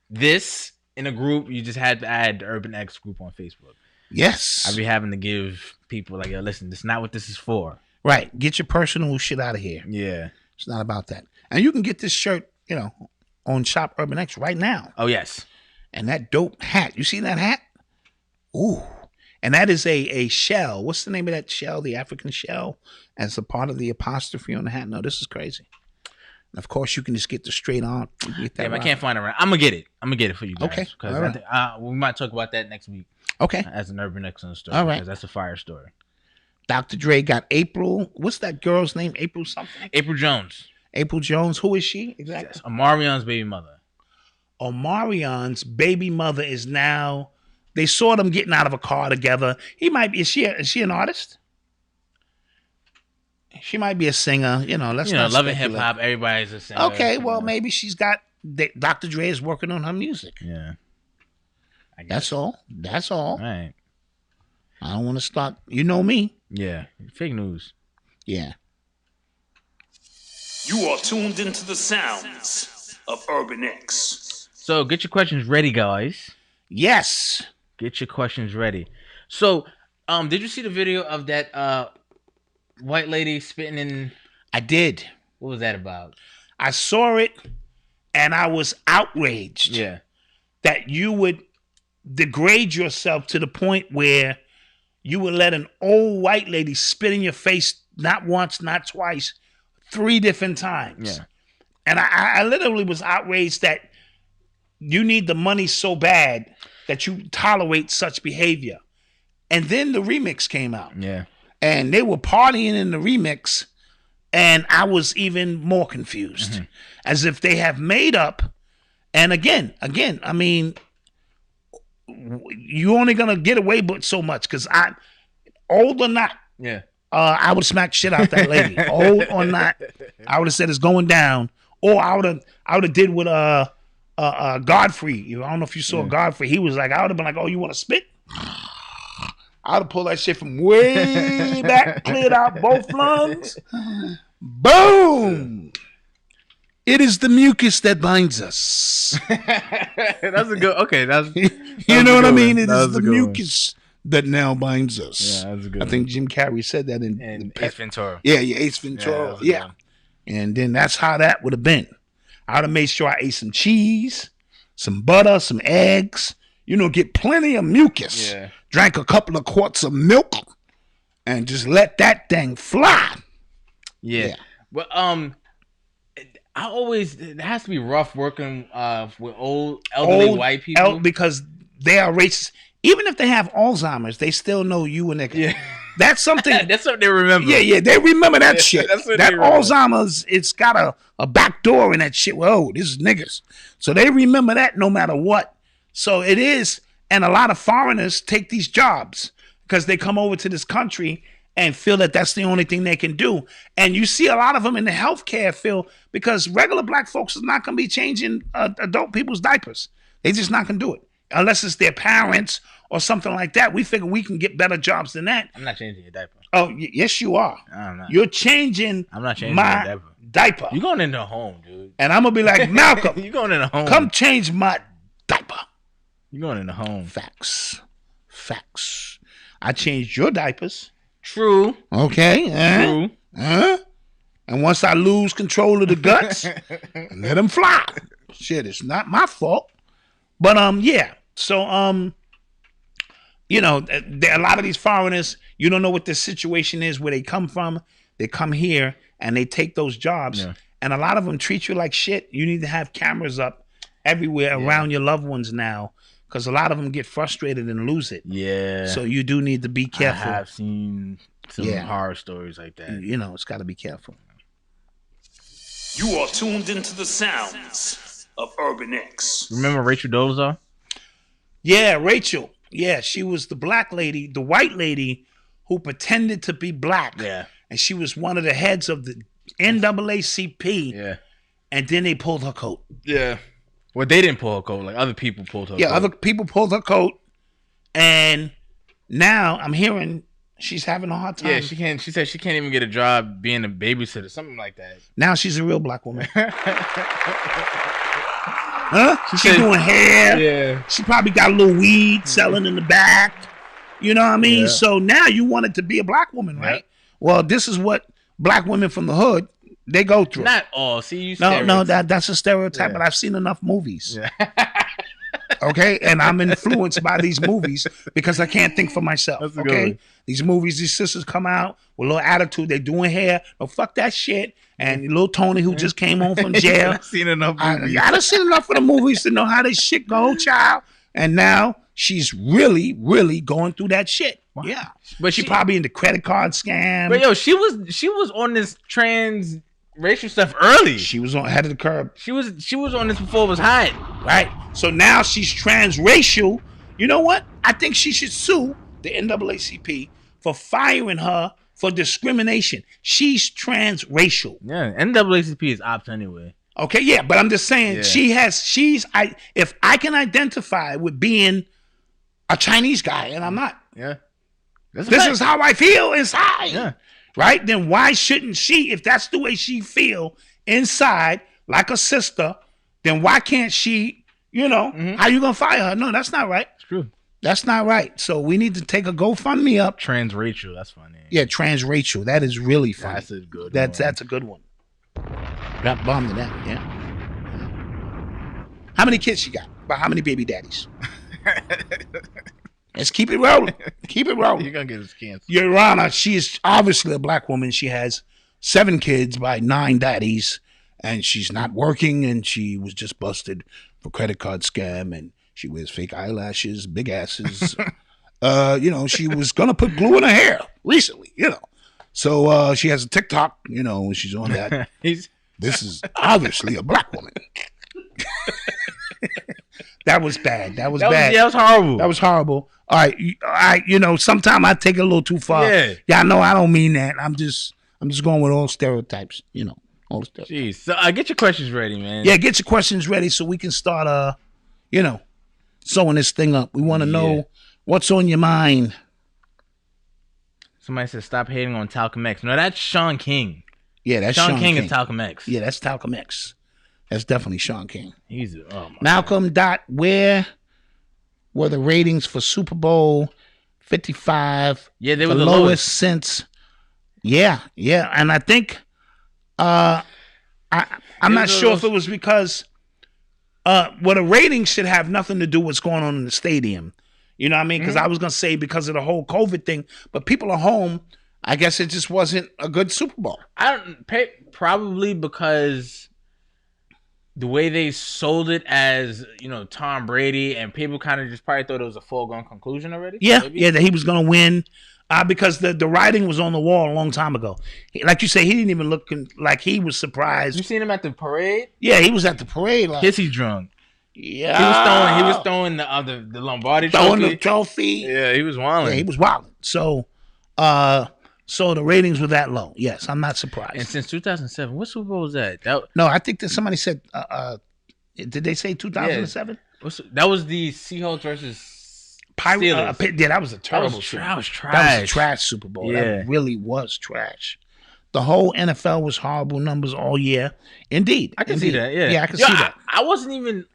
this in a group, you just had to add the Urban X group on Facebook. Yes. I'd be having to give people like, yo, listen, this is not what this is for. Right. Get your personal shit out of here. Yeah. It's not about that. And you can get this shirt, on Shop Urban X right now. Oh, yes. And that dope hat. You see that hat? Ooh. And that is a shell. What's the name of that shell? The African shell as a part of the apostrophe on the hat. No, this is crazy. And of course, you can just get the straight on. Yeah, I can't find it right. I'm going to get it. I'm going to get it for you guys. Okay. Because right. We might talk about that next week. Okay. As an Urban Xcellence Story. All right. Because that's a fire story. Dr. Dre got April. What's that girl's name? April something? April Jones. April Jones. Who is she exactly? Yes. Omarion's baby mother. Omarion's baby mother is now. They saw them getting out of a car together. He might be. Is she an artist? She might be a singer. Let's not loving speculate. hip hop. Everybody's a singer. Okay, well maybe she's got. Dr. Dre is working on her music. Yeah. That's all. That's all. All right. I don't want to start. You know me. Yeah. Fake news. Yeah. You are tuned into the sounds of Urban X. So get your questions ready, guys. Yes. Get your questions ready. So, did you see the video of that white lady spitting in? I did. What was that about? I saw it, and I was outraged. Yeah. That you would degrade yourself to the point where you would let an old white lady spit in your face not once, not twice, 3 different times. Yeah. And I literally was outraged that you need the money so bad that you tolerate such behavior. And then the remix came out. Yeah. And they were partying in the remix, and I was even more confused. Mm-hmm. As if they have made up. And again, I mean, you're only going to get away with so much, because old or not, yeah, I would smack shit out that lady. Old or not, I would have said it's going down. Or I would have did with Godfrey. I don't know if you saw Godfrey. He was like, I would have been like, oh, you want to spit? I would have pulled that shit from way back, cleared out both lungs. Boom! It is the mucus that binds us. That's a good. Okay, that's. You know what I mean? It is the mucus that now binds us. Yeah, that's a good. I think Jim Carrey said that in Ace Ventura. Yeah, Ace Ventura. Yeah. And then that's how that would have been. I would have made sure I ate some cheese, some butter, some eggs. Get plenty of mucus. Yeah. Drank a couple of quarts of milk, and just let that thing fly. Yeah. But it has to be rough working with elderly white people because they are racist. Even if they have Alzheimer's, they still know you and their. Yeah. That's something. That's something they remember. Yeah, they remember that shit. That remember. Alzheimer's, it's got a back door in that shit. Well, this is niggas. So they remember that no matter what. So it is, and a lot of foreigners take these jobs because they come over to this country and feel that that's the only thing they can do. And you see a lot of them in the healthcare field because regular black folks is not going to be changing adult people's diapers. They just not going to do it unless it's their parents or something like that. We figure we can get better jobs than that. I'm not changing your diaper. Oh, yes, you are. I'm not. You're changing. I'm not changing my diaper. You going in the home, dude? And I'm gonna be like, Malcolm. You going in the home? Come change my diaper. You going in the home? Facts. I changed your diapers. True. Okay. True. And once I lose control of the guts, let them fly. Shit, it's not my fault. But yeah. So there are a lot of these foreigners, you don't know what their situation is, where they come from. They come here and they take those jobs. Yeah. And a lot of them treat you like shit. You need to have cameras up everywhere around your loved ones now, because a lot of them get frustrated and lose it. Yeah. So you do need to be careful. I have seen some horror stories like that. It's got to be careful. You are tuned into the sounds of Urban X. Remember Rachel Dolezal? Yeah, Rachel. Yeah, she was the black lady, the white lady who pretended to be black. Yeah. And she was one of the heads of the NAACP. Yeah. And then they pulled her coat. Yeah. Well, they didn't pull her coat. Like, other people pulled her coat. Yeah, other people pulled her coat. And now I'm hearing she's having a hard time. Yeah, she said she can't even get a job being a babysitter, something like that. Now she's a real black woman. Huh? She's doing hair. Yeah. She probably got a little weed selling in the back. You know what I mean? Yeah. So now you want it to be a black woman, right? Yeah. Well, this is what black women from the hood, they go through. Not all. See, you No, that's a stereotype, but I've seen enough movies. Yeah. Okay, and I'm influenced by these movies because I can't think for myself. That's a good Okay, one. these movies, these sisters come out with a little attitude. They doing hair. Oh, fuck that shit. And little Tony, who just came home from jail. I've seen enough movies. I done seen enough of the movies to know how this shit go, child. And now she's really, really going through that shit. Wow. Yeah, But she she- probably in the credit card scam. But yo, she was on this transracial stuff early. She was on ahead of the curve. She was on this before it was hot. Right. So now she's transracial. You know what? I think she should sue the NAACP for firing her for discrimination. She's transracial. Yeah, NAACP is ops anyway. Okay, yeah, but I'm just saying if I can identify with being a Chinese guy and I'm not. Yeah. This is how I feel inside. Yeah. Right? Then why shouldn't she, if that's the way she feel inside, like a sister, then why can't she, how you gonna fire her? No, that's not right. It's true. That's not right. So we need to take a GoFundMe up. Transracial, that's funny. Yeah, transracial. That is really funny. That's a good That's one. a good one. Got bombed to that, yeah. How many kids she got? About how many baby daddies? Let's keep it rolling. Keep it rolling. You're gonna get us canceled. Your Honor, she is obviously a black woman. She has 7 kids by 9 daddies, and she's not working, and she was just busted for credit card scam, and she wears fake eyelashes, big asses. She was gonna put glue in her hair recently, So she has a TikTok, when she's on that. This is obviously a black woman. That was bad. That was bad. That was horrible. That was horrible. All right, sometimes I take it a little too far. Yeah. I know I don't mean that. I'm just going with all stereotypes, all the stereotypes. Jeez. So get your questions ready, man. Yeah, get your questions ready so we can start sewing this thing up. We want to know what's on your mind. Somebody said stop hating on Talcum X. No, that's Sean King. Yeah, that's Sean King is Talcum X. Yeah, that's Talcum X. That's definitely Sean King. He's Malcolm Dot, where were the ratings for Super Bowl 55? Yeah, they were the the lowest since. Yeah, and I think I'm not sure if it was because the ratings should have nothing to do with what's going on in the stadium. You know what I mean? Because I was gonna say because of the whole COVID thing, but people are home. I guess it just wasn't a good Super Bowl. Probably because the way they sold it as, Tom Brady, and people kind of just probably thought it was a foregone conclusion already. Yeah, maybe? that he was going to win because the writing was on the wall a long time ago. Like you say, he didn't even look like he was surprised. You seen him at the parade? Yeah, he was at the parade. Like, Kissy drunk. Yeah. He was throwing the Lombardi throwing trophy. the trophy. Yeah, he was wilding. Yeah, he was wilding. So the ratings were that low. Yes, I'm not surprised. And since 2007, what Super Bowl was that? No, I think that somebody said. Did they say 2007? Yeah. That was the Seahawks versus Steelers. Steelers. That was a terrible. That was trash. That was a trash Super Bowl. Yeah. That really was trash. The whole NFL was horrible numbers all year. Indeed, I can see that. Yeah, I can see that. I wasn't even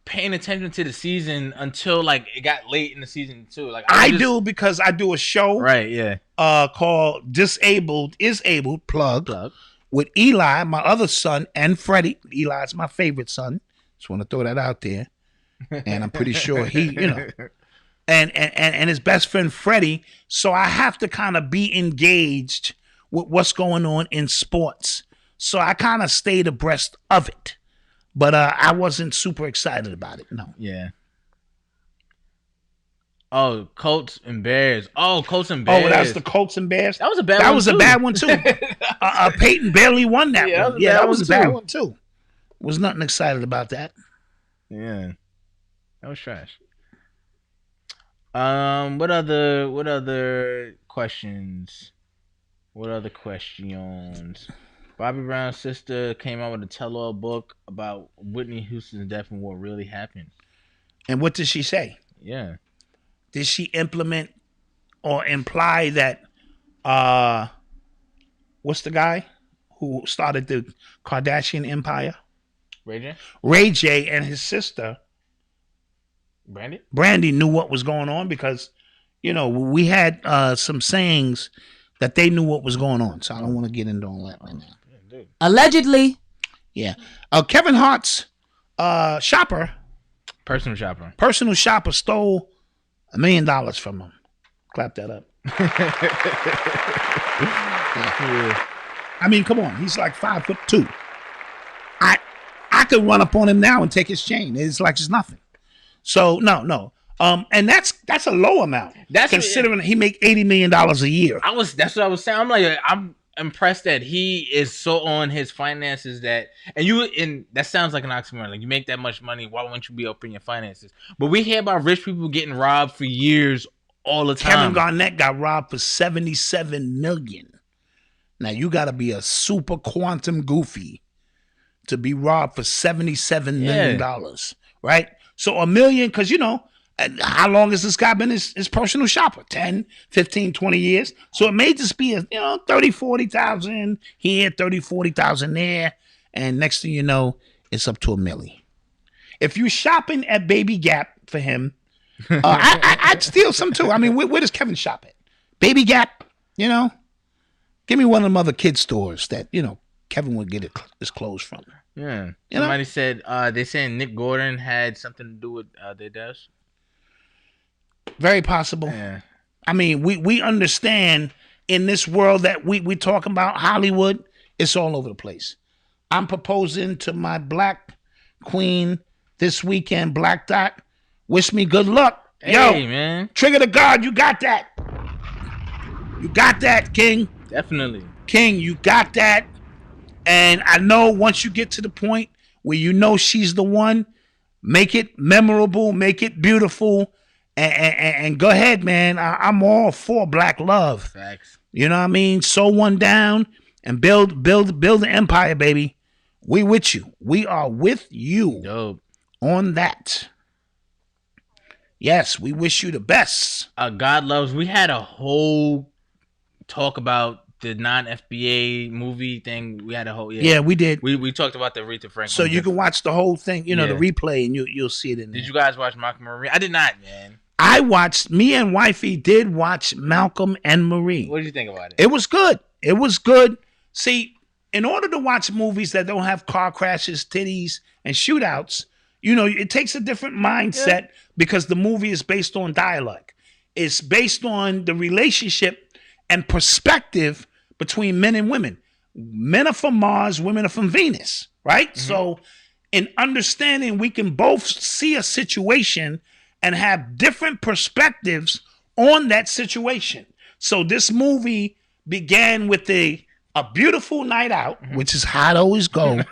paying attention to the season until it got late in the season too. I do because I do a show, right? Yeah, called Is Able Plug with Eli, my other son, and Freddie. Eli's my favorite son. Just want to throw that out there, and I'm pretty sure he, and his best friend Freddie. So I have to kind of be engaged with what's going on in sports. So I kind of stayed abreast of it. But I wasn't super excited about it. No. Yeah. Oh, Colts and Bears. Oh, Colts and Bears. Oh, that was the Colts and Bears. That was a bad one. That was a bad one too. Peyton barely won that one. Yeah, that was a bad one too. Was nothing excited about that. Yeah, that was trash. What other questions? What other questions? Bobby Brown's sister came out with a tell-all book about Whitney Houston's death and what really happened. And what did she say? Yeah. Did she implement or imply that what's the guy who started the Kardashian empire? Ray J and his sister Brandy knew what was going on because, you know, we had some sayings that they knew what was going on. So I don't want to get into all that right now. Allegedly. Yeah. Kevin Hart's personal shopper stole $1 million from him. Clap that up. Yeah. I mean, come on. He's like 5'2". I could run up on him now and take his chain. It's like it's nothing. So no. And that's a low amount. That's considering he make $80 million a year. That's what I was saying. I'm like, I'm impressed that he is so on his finances that that sounds like an oxymoron. Like, you make that much money, why wouldn't you be up in your finances? But we hear about rich people getting robbed for years all the time. Kevin Garnett got robbed for $77 million. Now you got to be a super quantum goofy to be robbed for $77 million, right? So $1 million, because, you know, how long has this guy been his personal shopper? 10, 15, 20 years. So it may just be, 30, 40,000 here, 30, 40,000 there. And next thing you know, it's up to $1 million. If you're shopping at Baby Gap for him, I'd steal some too. I mean, where does Kevin shop at? Baby Gap, Give me one of them other kid stores that, Kevin would get his clothes from. Yeah. Somebody said, they saying Nick Gordon had something to do with their deaths. Very possible. Yeah. I mean, we understand in this world that we talking about Hollywood, it's all over the place. I'm proposing to my black queen this weekend, Black Dot. Wish me good luck. Hey, man. Trigger the God, you got that. You got that, King. Definitely. King, you got that. And I know once you get to the point where you know she's the one, make it memorable, make it beautiful, and go ahead, man. I'm all for black love. Facts. You know what I mean? Sew one down and build an empire, baby. We with you. We are with you. Dope. On that. Yes, we wish you the best. God Loves. We had a whole talk about the non-FBA movie thing. We had a whole yeah, we did. We talked about the Aretha Franklin. So you can watch the whole thing, the replay, and you'll see it in there. Did you guys watch Malcolm and Marie? I did not, man. Me and Wifey did watch Malcolm and Marie. What did you think about it? It was good. It was good. See, in order to watch movies that don't have car crashes, titties, and shootouts, it takes a different mindset because the movie is based on dialogue. It's based on the relationship and perspective between men and women. Men are from Mars, women are from Venus, right? Mm-hmm. So in understanding, we can both see a situation and have different perspectives on that situation. So this movie began with a beautiful night out, which is how it always go.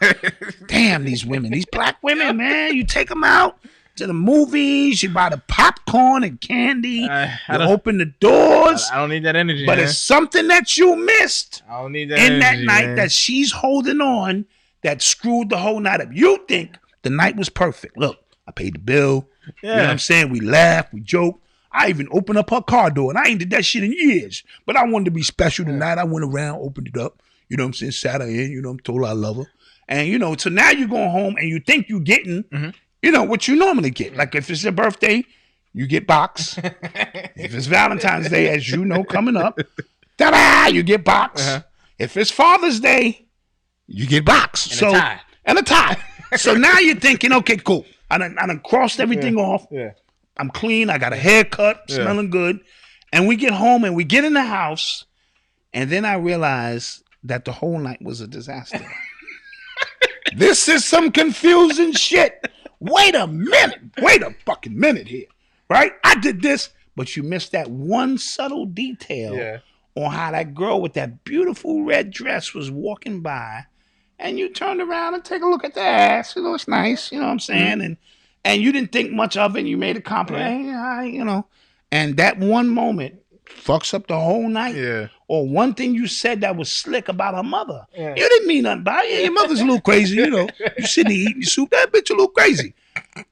Damn, these women, these black women, man, you take them out to the movies, you buy the popcorn and candy, you open the doors. I don't need that energy. But it's something that you missed I don't need that in that energy, night man. that she's holding on that screwed the whole night up. You think the night was perfect. Look, I paid the bill. Yeah. You know what I'm saying? We laughed, we joked. I even opened up her car door, and I ain't did that shit in years. But I wanted to be special tonight. I went around, opened it up. You know what I'm saying? Sat her in, told her I love her. And, so now you're going home, and you think you're getting... Mm-hmm. what you normally get. Like if it's your birthday, you get box. If it's Valentine's Day, as you know, coming up, ta-da, you get box. Uh-huh. If it's Father's Day, you get box. And a tie. So now you're thinking, okay, cool. I done crossed everything off. Yeah. I'm clean. I got a haircut, smelling good. And we get home and we get in the house. And then I realize that the whole night was a disaster. This is some confusing shit. Wait a fucking minute here, right? I did this, but you missed that one subtle detail on how that girl with that beautiful red dress was walking by, and you turned around and take a look at the ass. It's nice, you know what I'm saying? Mm-hmm. And you didn't think much of it, and you made a compliment, and that one moment fucks up the whole night. Yeah. Or one thing you said that was slick about her mother. Yeah. You didn't mean nothing by it. Your mother's a little crazy, You sitting there eating your soup, that bitch a little crazy.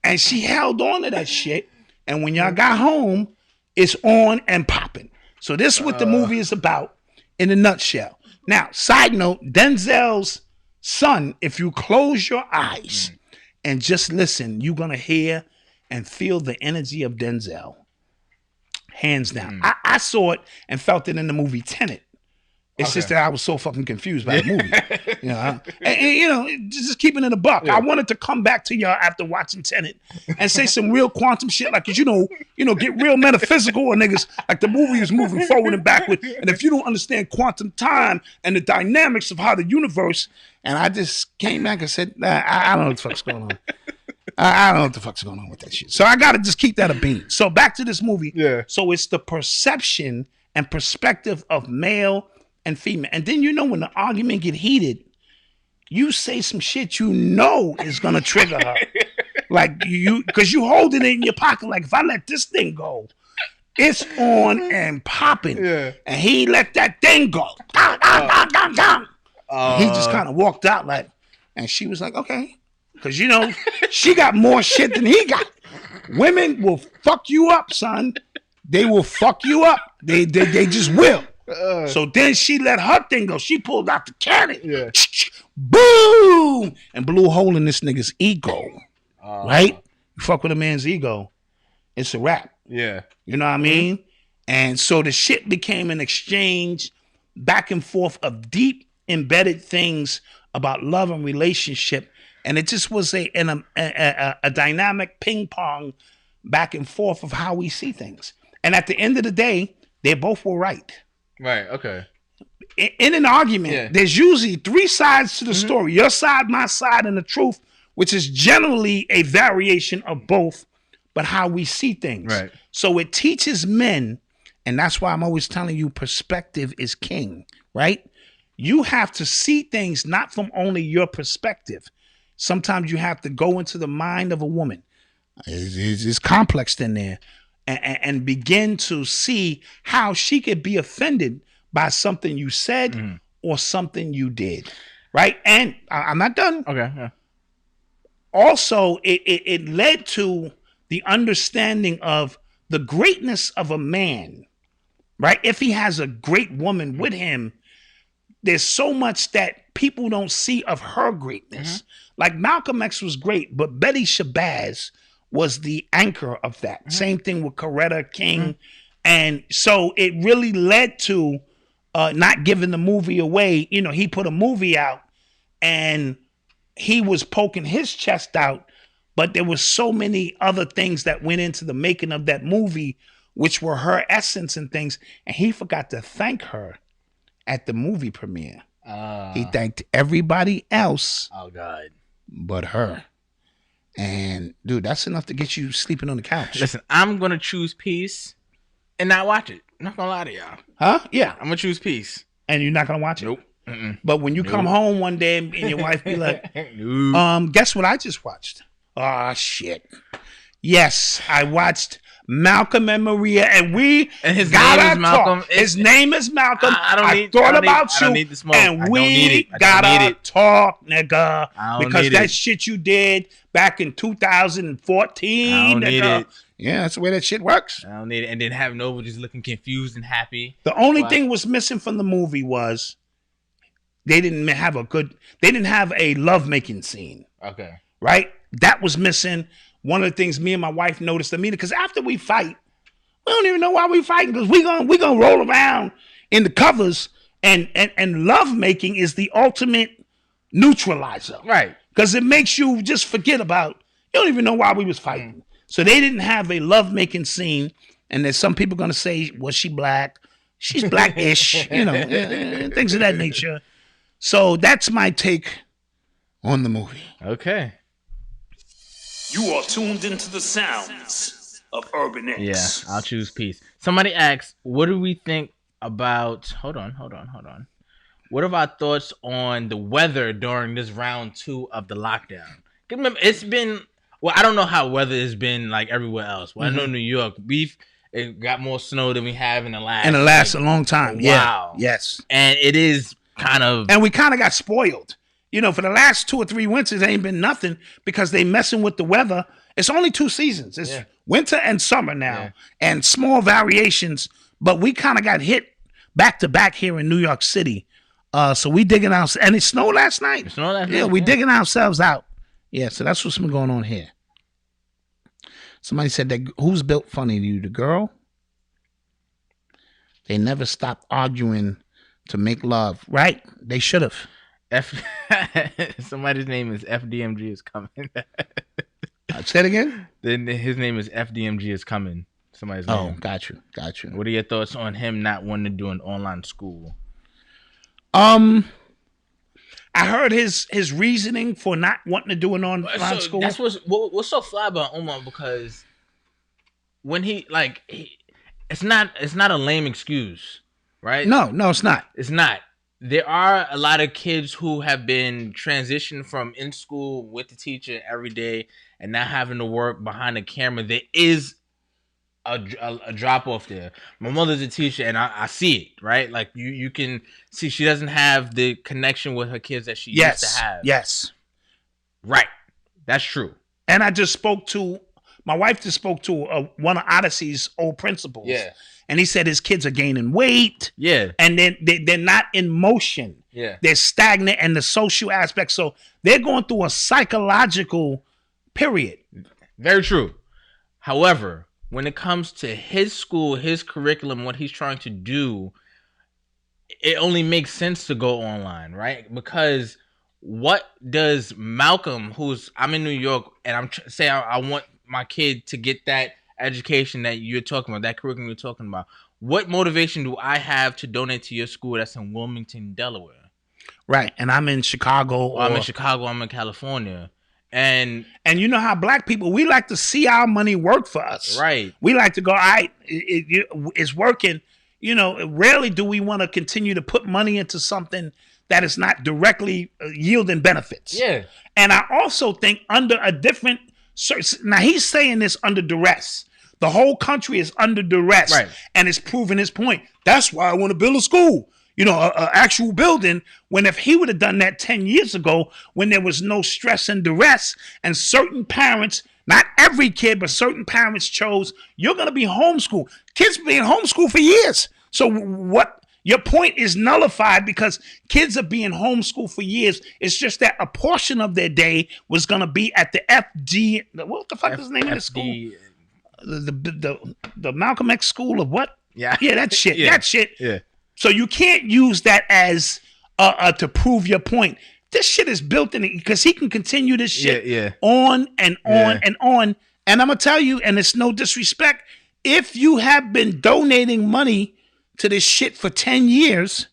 And she held on to that shit. And when y'all got home, it's on and popping. So this is what the movie is about in a nutshell. Now, side note, Denzel's son, if you close your eyes and just listen, you're going to hear and feel the energy of Denzel. Hands down. I saw it and felt it in the movie Tenet. It's just that I was so fucking confused by the movie. You know, and just keeping it a buck. I wanted to come back to y'all after watching Tenet and say some real quantum shit, like, get real metaphysical, or niggas, like the movie is moving forward and backward. And if you don't understand quantum time and the dynamics of how the universe, and I just came back and said, I don't know what the fuck's going on. I don't know what the fuck's going on with that shit. So I got to just keep that a bean. So back to this movie. Yeah. So it's the perception and perspective of male and female. And then when the argument get heated, you say some shit is going to trigger her. Like because you holding it in your pocket. Like, if I let this thing go, it's on and popping. Yeah. And he let that thing go. He just kind of walked out like, and she was like, okay. Because, she got more shit than he got. Women will fuck you up, son. They will fuck you up. They just will. So then she let her thing go. She pulled out the cannon. Yeah. Boom! And blew a hole in this nigga's ego. Right? You fuck with a man's ego, it's a wrap. Yeah. You know what I mean? And so the shit became an exchange back and forth of deep embedded things about love and relationship. And it just was a dynamic ping pong back and forth of how we see things. And at the end of the day, they both were right. Right, okay. In an argument, there's usually three sides to the story. Your side, my side, and the truth, which is generally a variation of both, but how we see things. Right. So it teaches men, and that's why I'm always telling you perspective is king, right? You have to see things not from only your perspective. Sometimes you have to go into the mind of a woman. It's complex in there. And begin to see how she could be offended by something you said or something you did. Right? And I'm not done. Okay. Yeah. Also, it led to the understanding of the greatness of a man. Right? If he has a great woman with him, there's so much that people don't see of her greatness. Like Malcolm X was great, but Betty Shabazz was the anchor of that. Same thing with Coretta King. And so it really led to not giving the movie away. He put a movie out and he was poking his chest out, but there was so many other things that went into the making of that movie, which were her essence and things. And he forgot to thank her at the movie premiere. He thanked everybody else. Oh, God. But her. And dude, that's enough to get you sleeping on the couch. Listen, I'm gonna choose peace and not watch it. I'm not gonna lie to y'all. Huh? Yeah. I'm gonna choose peace. And you're not gonna watch it? Nope. Mm-mm. But when you come home one day and your wife be like, guess what I just watched? Oh shit. Yes, I watched Malcolm and Maria, and his name is Malcolm. His name is Malcolm. I thought about you, and we gotta talk, nigga, because that shit you did back in 2014, I don't need it. Yeah, that's the way that shit works. I don't need it. And then have Nova just looking confused and happy. The only thing was missing from the movie was they didn't have a lovemaking scene. Okay. Right? That was missing. One of the things me and my wife noticed, because after we fight, we don't even know why we fighting, because we gonna roll around in the covers, and lovemaking is the ultimate neutralizer. Right. Because it makes you just forget about, you don't even know why we was fighting. So they didn't have a lovemaking scene, and there's some people gonna say, was she black? She's blackish, things of that nature. So that's my take on the movie. Okay. You are tuned into the sounds of Urban X. Yeah, I'll choose peace. Somebody asked, what do we think about... Hold on. What are our thoughts on the weather during this round 2 of the lockdown? Remember, it's been... Well, I don't know how weather has been like everywhere else. Well, I know New York, it got more snow than we have in the last... a long time. Wow. Yeah. Yes. And it is kind of... And we kind of got spoiled. For the last 2 or 3 winters, ain't been nothing because they messing with the weather. It's only 2 seasons. It's winter and summer now, and small variations. But we kind of got hit back to back here in New York City So we digging ourselves, and it snowed last night. It snowed last night. Yeah, we digging ourselves out. Yeah, so that's what's been going on here. Somebody said that who's built funny to you, the girl? They never stopped arguing to make love, right? They should have. Somebody's name is FDMG is coming. Say it again. Then his name is FDMG is coming. Somebody's name. Oh, got you. What are your thoughts on him not wanting to do an online school? I heard his reasoning for not wanting to do an online school. That's what's so fly about Omar, because when it's not a lame excuse, right? No, it's not. It's not. There are a lot of kids who have been transitioned from in school with the teacher every day and not having to work behind the camera. There is a drop off there. My mother's a teacher, and I see it, right? Like you can see she doesn't have the connection with her kids that she used to have. Yes. Right. That's true. And my wife just spoke to one of Odyssey's old principals. Yeah. And he said his kids are gaining weight. Yeah. And then they're not in motion. Yeah. They're stagnant, and the social aspect. So they're going through a psychological period. Very true. However, when it comes to his school, his curriculum, what he's trying to do, it only makes sense to go online, right? Because what does Malcolm, I'm in New York, and I'm say I want my kid to get that education that you're talking about, that curriculum you're talking about. What motivation do I have to donate to your school that's in Wilmington, Delaware? Right. And I'm in Chicago. I'm in Chicago. I'm in California. And you know how black people, we like to see our money work for us. Right. We like to go, all right, it's working. You know, rarely do we want to continue to put money into something that is not directly yielding benefits. Yeah. And I also think under a different, now he's saying this under duress. The whole country is under duress. Right. And it's proving his point. That's why I want to build a school. You know, an actual building, when if he would have done that 10 years ago, when there was no stress and duress, and certain parents, not every kid, but certain parents chose, you're going to be homeschooled. Kids being homeschooled for years. So what your point is nullified, because kids are being homeschooled for years. It's just that a portion of their day was going to be at the FD. What the fuck is the name of the school? The Malcolm X School of what? Yeah. Yeah, that shit. Yeah. That shit. Yeah. So you can't use that as to prove your point. This shit is built in it because he can continue this shit on and on and on. And I'm going to tell you, and it's no disrespect, if you have been donating money to this shit for 10 years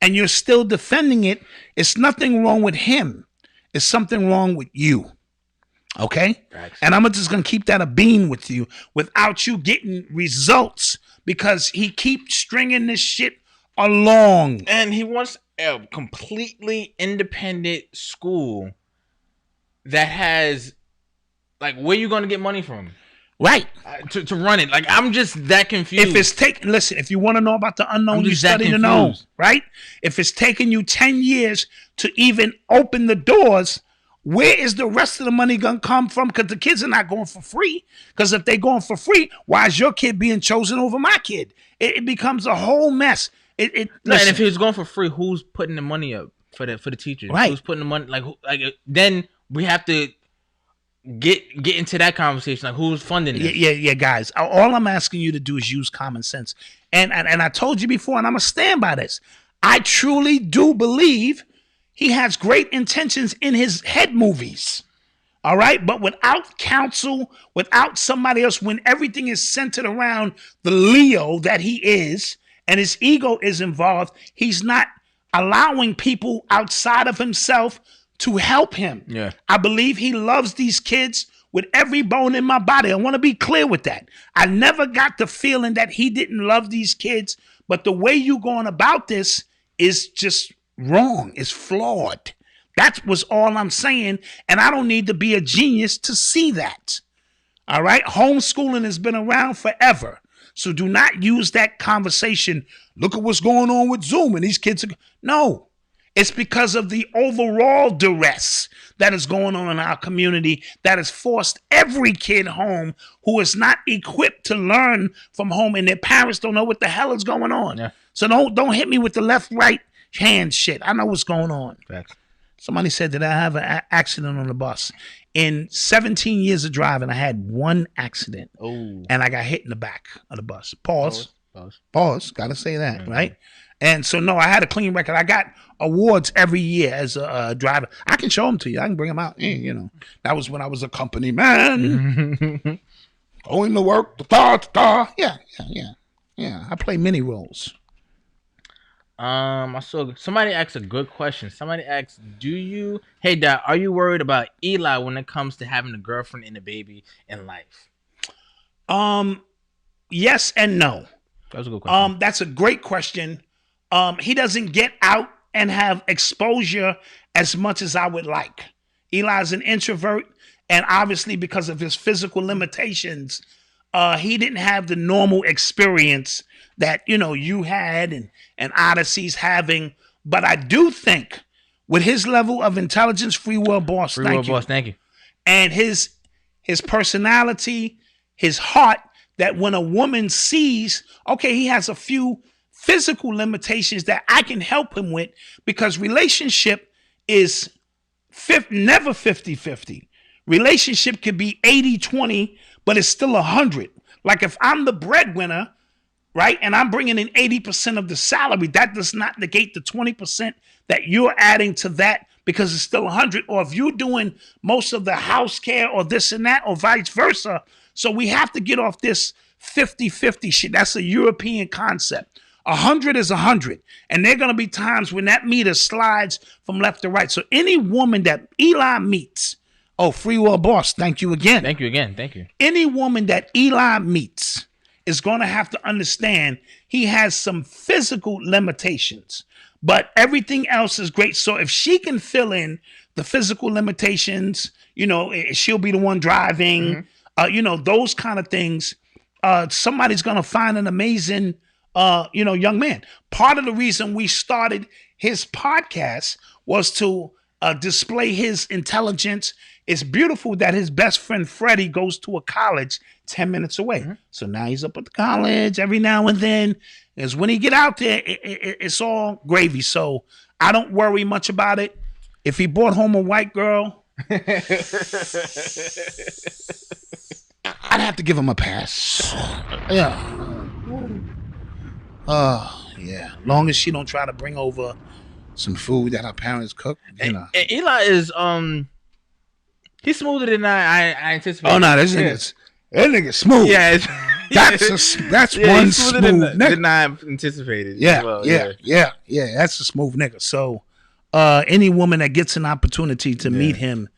and you're still defending it, it's nothing wrong with him. It's something wrong with you. Okay? Thanks. And I'm just going to keep that a bean with you without you getting results, because he keeps stringing this shit along. And he wants a completely independent school that has, like, where you going to get money from? Right. To run it. Like, I'm just that confused. If it's taking, listen, if you want to know about the unknown, you study the known, right? If it's taking you 10 years to even open the doors, where is the rest of the money going to come from? Because the kids are not going for free. Because if they're going for free, why is your kid being chosen over my kid? It becomes a whole mess. And if he was going for free, who's putting the money up for the teachers? Right. Who's putting the money? Like then we have to get into that conversation. Like, who's funding this? Yeah, guys. All I'm asking you to do is use common sense. And I told you before, and I'm gonna stand by this. I truly do believe he has great intentions in his head movies. All right, but without counsel, without somebody else, when everything is centered around the Leo that he is, and his ego is involved, he's not allowing people outside of himself to help him. Yeah. I believe he loves these kids with every bone in my body. I want to be clear with that. I never got the feeling that he didn't love these kids, but the way you going about this is just wrong. It's flawed. That was all I'm saying, and I don't need to be a genius to see that. All right? Homeschooling has been around forever. So do not use that conversation. Look at what's going on with Zoom and these kids. No, it's because of the overall duress that is going on in our community that has forced every kid home who is not equipped to learn from home, and their parents don't know what the hell is going on. Yeah. So don't hit me with the left, right, hand shit. I know what's going on. Facts. Somebody said that I have an accident on the bus. In 17 years of driving, I had one accident. Oh. And I got hit in the back of the bus. Pause. Gotta say that, right? And so, no, I had a clean record. I got awards every year as a driver. I can show them to you. I can bring them out. You know, that was when I was a company man. Going to work. Yeah. I play many roles. I saw somebody asked a good question. Somebody asked, hey Dad, are you worried about Eli when it comes to having a girlfriend and a baby in life? Yes and no. That was a good question. That's a great question. He doesn't get out and have exposure as much as I would like. Eli's an introvert, and obviously because of his physical limitations, he didn't have the normal experience that, you know, you had and Odyssey's having. But I do think with his level of intelligence, free will boss, thank you. And his personality, his heart, that when a woman sees, okay, he has a few physical limitations that I can help him with, because relationship is never 50-50. Relationship could be 80-20, but it's still 100. Like if I'm the breadwinner, right, and I'm bringing in 80% of the salary, that does not negate the 20% that you're adding to that, because it's still 100. Or if you're doing most of the house care or this and that, or vice versa. So we have to get off this 50-50 shit. That's a European concept. 100 is 100. And there are going to be times when that meter slides from left to right. So any woman that Eli meets, free will boss, thank you again. Thank you. Any woman that Eli meets is going to have to understand he has some physical limitations, but everything else is great. So if she can fill in the physical limitations, you know, she'll be the one driving, you know, those kind of things. Somebody's going to find an amazing, young man. Part of the reason we started his podcast was to display his intelligence. It's beautiful that his best friend Freddie goes to a college 10 minutes away. So now he's up at the college every now and then. Is when he get out there, it's all gravy. So I don't worry much about it. If he brought home a white girl, I'd have to give him a pass. Yeah. Yeah. Long as she don't try to bring over some food that her parents cook. You know. And Eli is he's smoother than I anticipated. Oh no, that nigga's smooth. Yeah, that's one smooth nigga than I anticipated. Yeah, well. yeah. That's a smooth nigga. So, any woman that gets an opportunity to meet him,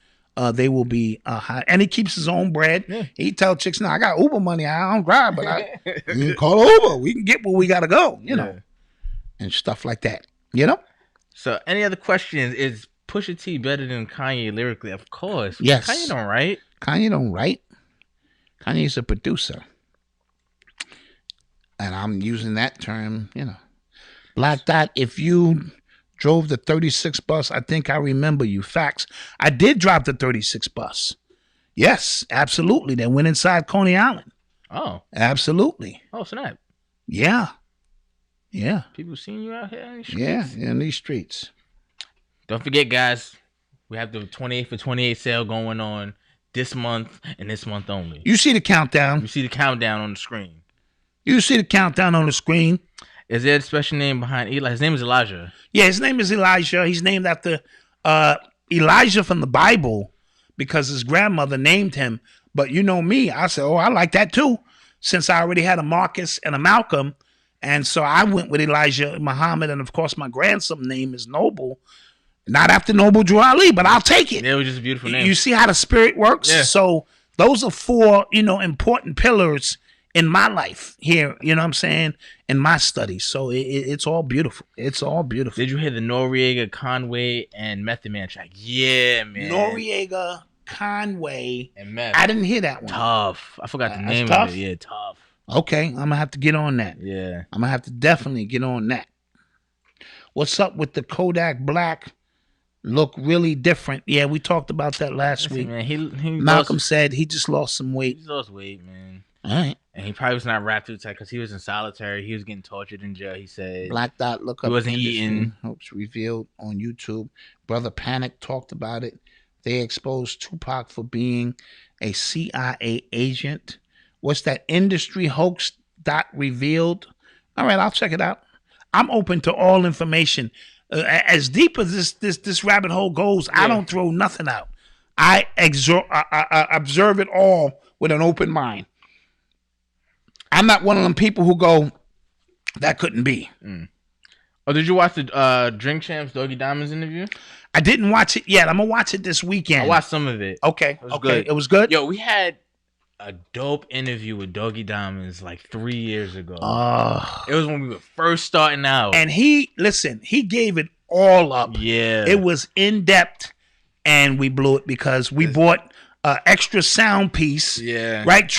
they will be high. And he keeps his own bread. Yeah. He tell chicks, "No, I got Uber money. I don't drive, but you can call Uber. We can get where we gotta go." You know, and stuff like that. You know. So, any other questions? Is Pusha T better than Kanye lyrically? Of course. Yes. Kanye don't write. Kanye don't write. Kanye's a producer. And I'm using that term, you know. Black Dot, if you drove the 36 bus, I think I remember you. Facts. I did drive the 36 bus. Yes, absolutely. They went inside Coney Island. Oh. Absolutely. Oh, snap. Yeah. Yeah. People seeing you out here in these streets? Yeah, in these streets. Don't forget, guys, we have the 28 for 28 sale going on this month and this month only. You see the countdown. You see the countdown on the screen. You see the countdown on the screen. Is there a special name behind Eli? His name is Elijah. Yeah, his name is Elijah. He's named after Elijah from the Bible because his grandmother named him. But you know me, I said, I like that too, since I already had a Marcus and a Malcolm. And so I went with Elijah Muhammad. And of course, my grandson name is Noble. Not after Noble Drew Ali, but I'll take it. Yeah, it was just a beautiful name. You see how the spirit works? Yeah. So those are 4, important pillars in my life here, you know what I'm saying, in my studies. So it's all beautiful. It's all beautiful. Did you hear the Noriega, Conway, and Method Man track? Yeah, man. Noriega, Conway, and Meth. I didn't hear that one. Tough. I forgot the name tough? of it. Yeah, Tough. Okay, I'm going to have to get on that. Yeah. I'm going to have to definitely get on that. What's up with the Kodak Black? Look really different. Yeah, we talked about that last week. Man, he Malcolm said he just lost some weight. He lost weight, man. All right. And he probably was not wrapped too tight because he was in solitary. He was getting tortured in jail. He said Black Dot, look up. He wasn't eating. Hopes revealed on YouTube. Brother Panic talked about it. They exposed Tupac for being a CIA agent. What's that? Industry hoax dot revealed. All right, I'll check it out. I'm open to all information. As deep as this rabbit hole goes, I don't throw nothing out. I observe it all with an open mind. I'm not one of them people who go, that couldn't be. Oh, did you watch the Drink Champs Doggy Diamonds interview? I didn't watch it yet. I'm gonna watch it this weekend. I watched some of it. Okay. It was good. It was good. Yo, we had a dope interview with Doggy Diamonds like 3 years ago. It was when we were first starting out. And he gave it all up. Yeah. It was in depth, and we blew it because we bought an extra sound piece. Yeah. Right?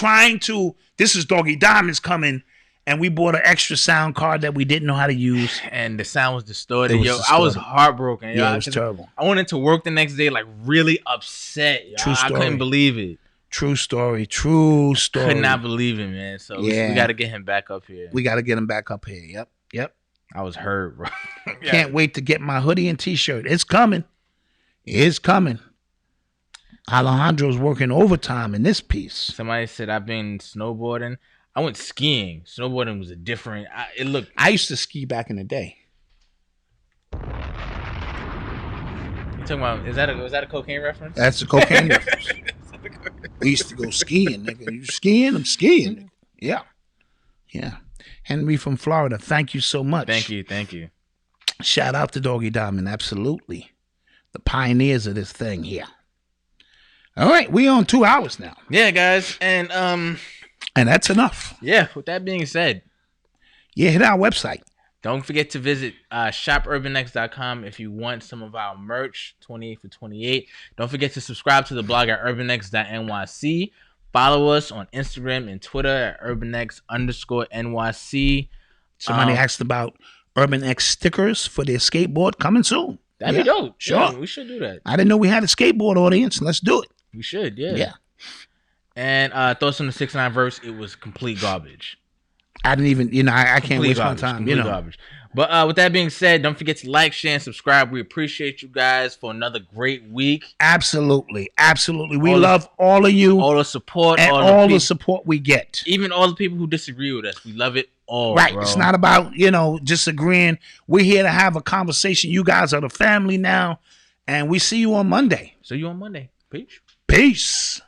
This is Doggy Diamonds coming, and we bought an extra sound card that we didn't know how to use. And the sound was distorted. I was heartbroken. Yeah, it was terrible. I went into work the next day like really upset. True story. I couldn't believe it. True story. Could not believe it, man. So we got to get him back up here. We got to get him back up here. Yep. I was hurt, bro. Can't wait to get my hoodie and t-shirt. It's coming. Alejandro's working overtime in this piece. Somebody said I've been snowboarding. I went skiing. Snowboarding was a different. I used to ski back in the day. You talking about? Was that a cocaine reference? That's a cocaine reference. We used to go skiing, nigga. You skiing? I'm skiing. Nigga. Yeah. Henry from Florida. Thank you so much. Thank you. Shout out to Doggy Diamond. Absolutely, the pioneers of this thing here. All right, we on 2 hours now. Yeah, guys, and that's enough. Yeah. With that being said, hit our website. Don't forget to visit shopurbανx.com if you want some of our merch, 28 for 28. Don't forget to subscribe to the blog at urbanx.nyc. Follow us on Instagram and Twitter at urbanx_NYC. Somebody asked about Urban X stickers for their skateboard coming soon. That'd be dope. Sure. Yeah, we should do that. I didn't know we had a skateboard audience. Let's do it. We should, yeah. Yeah. And thoughts on the 6ix9ine verse, it was complete garbage. I didn't even, I can't waste my time. Garbage. But with that being said, don't forget to like, share, and subscribe. We appreciate you guys for another great week. Absolutely. We love all of you. All the support. And all the support we get. Even all the people who disagree with us. We love it all, right. Bro. It's not about, just agreeing. We're here to have a conversation. You guys are the family now. And we see you on Monday. See you on Monday. Peace. Peace.